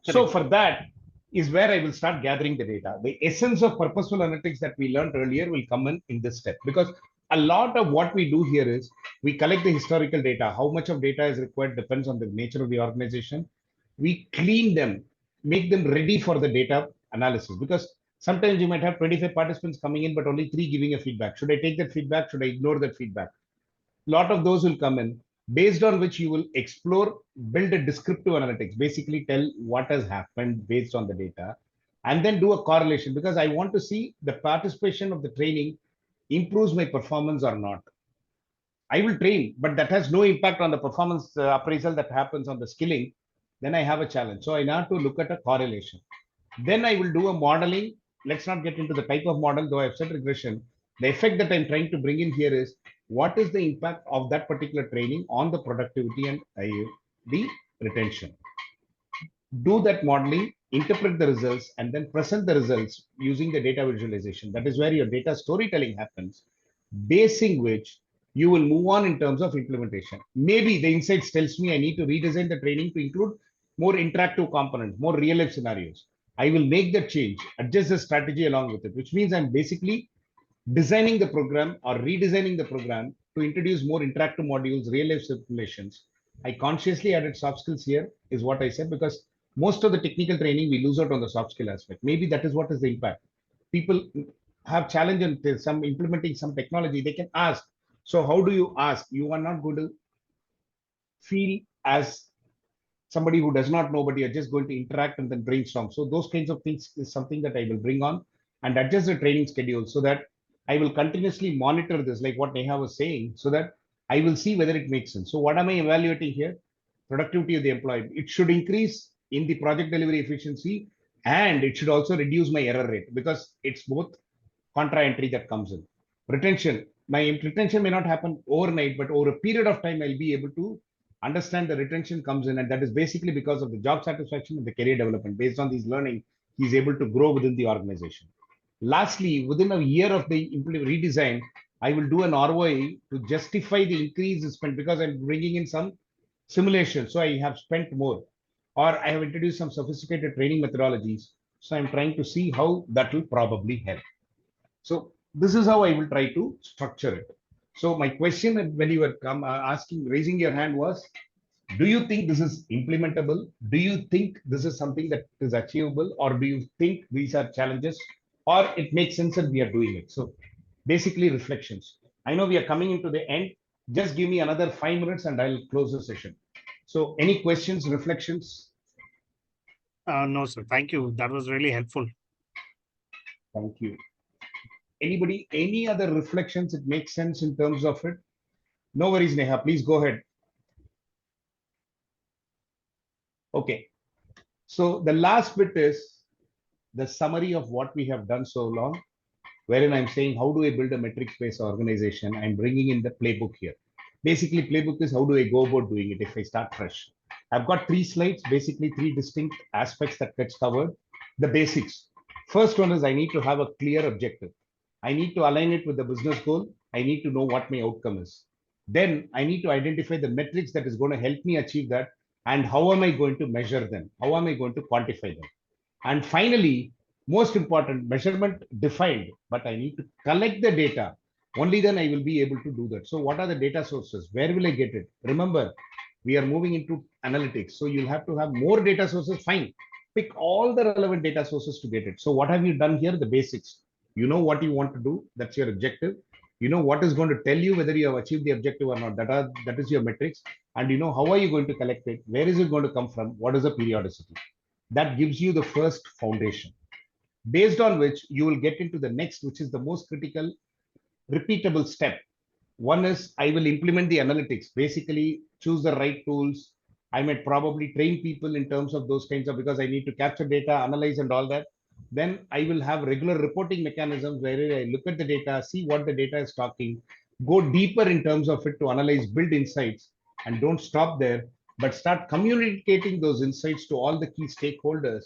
So for that is where I will start gathering the data. The essence of purposeful analytics that we learned earlier will come in this step, because a lot of what we do here is we collect the historical data. How much of data is required depends on the nature of the organization. We clean them, make them ready for the data analysis, because sometimes you might have 25 participants coming in, but only 3 giving a feedback. Should I take that feedback? Should I ignore that feedback? A lot of those will come in, based on which you will explore, build a descriptive analytics, basically tell what has happened based on the data, and then do a correlation, because I want to see the participation of the training improves my performance or not. I will train, but that has no impact on the performance appraisal that happens on the skilling. Then I have a challenge. So I have to look at a correlation. Then I will do a modeling. Let's not get into the type of model, though I've said regression. The effect that I'm trying to bring in here is what is the impact of that particular training on the productivity and the retention. Do that modeling, interpret the results, and then present the results using the data visualization. That is where your data storytelling happens, basing which you will move on in terms of implementation. Maybe the insights tells me I need to redesign the training to include more interactive components, more real life scenarios. I will make that change, adjust the strategy along with it, which means I'm basically designing the program or redesigning the program to introduce more interactive modules, real life simulations. I consciously added soft skills here, is what I said, because most of the technical training, we lose out on the soft skill aspect. Maybe that is what is the impact. People have challenge in some implementing some technology. They can ask. So how do you ask? You are not going to feel as somebody who does not know, but you're just going to interact and then brainstorm. So those kinds of things is something that I will bring on and adjust the training schedule so that I will continuously monitor this, like what Neha was saying, so that I will see whether it makes sense. So what am I evaluating here? Productivity of the employee. It should increase in the project delivery efficiency, and it should also reduce my error rate, because it's both contra entry that comes in. Retention. My retention may not happen overnight, but over a period of time, I'll be able to understand the retention comes in, and that is basically because of the job satisfaction and the career development. Based on these learning, he's able to grow within the organization. Lastly, within a year of the redesign, I will do an ROI to justify the increased spend, because I'm bringing in some simulation. So I have spent more, or I have introduced some sophisticated training methodologies. So I'm trying to see how that will probably help. So this is how I will try to structure it. So my question when you were raising your hand was, do you think this is implementable? Do you think this is something that is achievable? Or do you think these are challenges? Or it makes sense and we are doing it? So basically reflections. I know we are coming into the end. Just give me another 5 minutes and I'll close the session. So any questions, reflections? No, sir. Thank you. That was really helpful. Thank you. Anybody, any other reflections? It makes sense in terms of it? No worries, Neha. Please go ahead. Okay. So the last bit is the summary of what we have done so long, wherein I'm saying, how do I build a metrics-based organization? I'm bringing in the playbook here. Basically, playbook is how do I go about doing it if I start fresh. I've got 3 slides, basically 3 distinct aspects that gets covered. The basics. First one is I need to have a clear objective. I need to align it with the business goal. I need to know what my outcome is. Then I need to identify the metrics that is going to help me achieve that, and how am I going to measure them? How am I going to quantify them? And finally, most important, measurement defined, but I need to collect the data. Only then I will be able to do that. So what are the data sources? Where will I get it? Remember, we are moving into analytics. So you'll have to have more data sources. Fine. Pick all the relevant data sources to get it. So what have you done here? The basics. You know what you want to do. That's your objective. You know what is going to tell you whether you have achieved the objective or not. That is your metrics. And you know how are you going to collect it? Where is it going to come from? What is the periodicity? That gives you the first foundation, based on which you will get into the next, which is the most critical, repeatable step. One is I will implement the analytics, basically choose the right tools. I might probably train people in terms of those kinds of, because I need to capture data, analyze and all that. Then I will have regular reporting mechanisms where I look at the data, see what the data is talking, go deeper in terms of it to analyze, build insights, and don't stop there, but start communicating those insights to all the key stakeholders,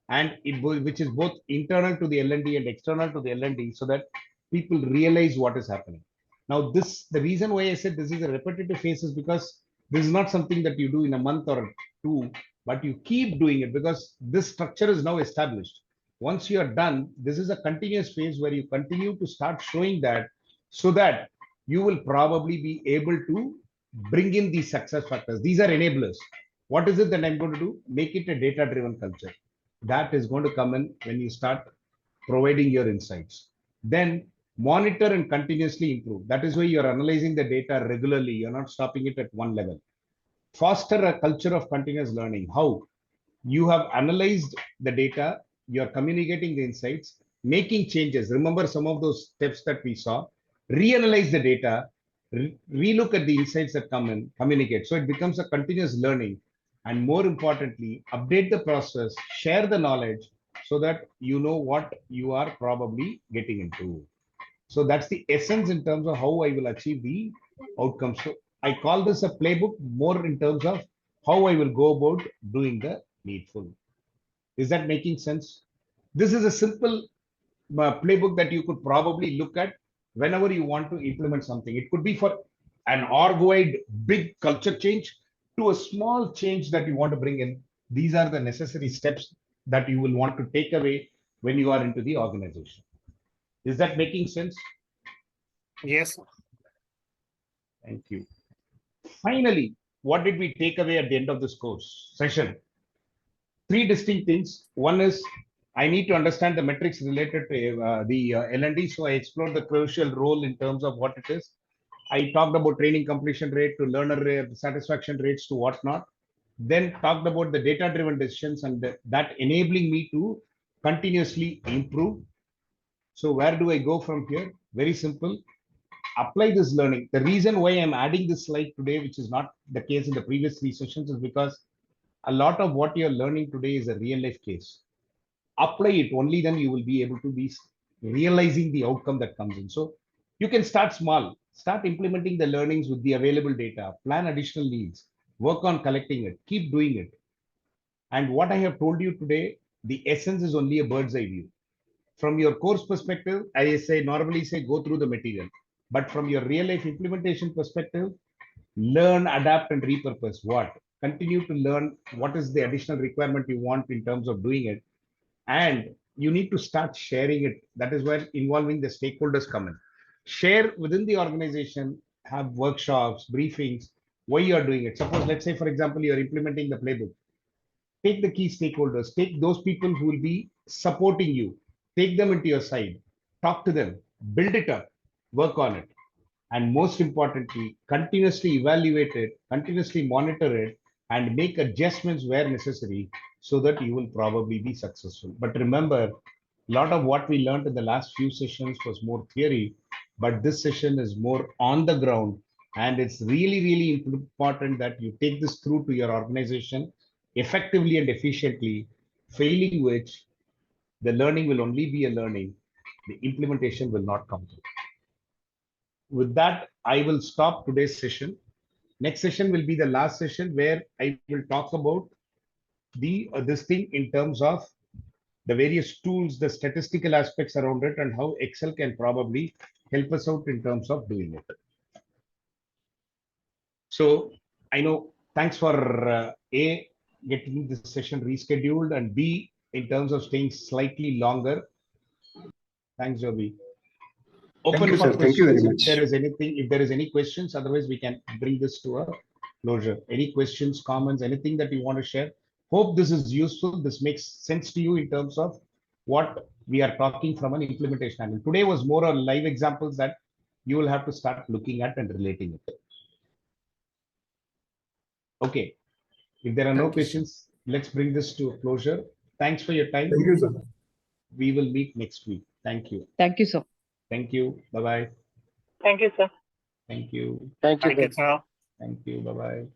and which is both internal to the L&D and external to the L&D, so that people realize what is happening. Now, the reason why I said this is a repetitive phase is because this is not something that you do in a month or 2, but you keep doing it, because this structure is now established. Once you are done, this is a continuous phase where you continue to start showing that, so that you will probably be able to bring in these success factors. These are enablers. What is it that I'm going to do? Make it a data-driven culture. That is going to come in when you start providing your insights. Then monitor and continuously improve. That is why you're analyzing the data regularly. You're not stopping it at one level. Foster a culture of continuous learning. How? You have analyzed the data, you're communicating the insights, making changes. Remember some of those steps that we saw. Reanalyze the data, relook at the insights that come in, communicate. So it becomes a continuous learning. And more importantly, update the process, share the knowledge, so that you know what you are probably getting into. So that's the essence in terms of how I will achieve the outcomes. So I call this a playbook more in terms of how I will go about doing the needful. Is that making sense? This is a simple playbook that you could probably look at whenever you want to implement something. It could be for an org-wide big culture change to a small change that you want to bring in. These are the necessary steps that you will want to take away when you are into the organization. Is that making sense? Yes. Thank you. Finally, what did we take away at the end of this course session? three distinct things. One is I need to understand the metrics related to the L&D. So I explored the crucial role in terms of what it is. I talked about training completion rate to learner satisfaction rates to whatnot. Then talked about the data-driven decisions and that enabling me to continuously improve. So where do I go from here? Very simple. Apply this learning. The reason why I'm adding this slide today, which is not the case in the previous three sessions, is because a lot of what you're learning today is a real life case. Apply it, only then you will be able to be realizing the outcome that comes in. So you can start small, start implementing the learnings with the available data, plan additional needs, work on collecting it, keep doing it. And what I have told you today, the essence is only a bird's eye view. From your course perspective, I normally say go through the material. But from your real life implementation perspective, learn, adapt, and repurpose. What? Continue to learn what is the additional requirement you want in terms of doing it. And you need to start sharing it. That is where involving the stakeholders come in. Share within the organization, have workshops, briefings, why you are doing it. Suppose, let's say, for example, you're implementing the playbook. Take the key stakeholders, take those people who will be supporting you, take them into your side, talk to them, build it up, work on it. And most importantly, continuously evaluate it, continuously monitor it, and make adjustments where necessary so that you will probably be successful. But remember, a lot of what we learned in the last few sessions was more theory, but this session is more on the ground. And it's really, really important that you take this through to your organization effectively and efficiently, failing which the learning will only be a learning. The implementation will not come through. With that, I will stop today's session. Next session will be the last session where I will talk about this thing in terms of the various tools, the statistical aspects around it, and how Excel can probably help us out in terms of doing it. So I know, thanks for A, getting this session rescheduled, and B, in terms of staying slightly longer. Thanks, Joby. Open for questions if there is anything, if there is any questions. Otherwise, we can bring this to a closure. Any questions, comments, anything that you want to share? Hope this is useful. This makes sense to you in terms of what we are talking from an implementation angle. Today was more on live examples that you will have to start looking at and relating it. Okay. If there are no questions, let's bring this to a closure. Thanks for your time. Thank you, sir. We will meet next week. Thank you. Thank you, sir. Thank you. Bye-bye. Thank you, sir. Thank you. Thank you. Thank you, sir. Thank you. Bye-bye.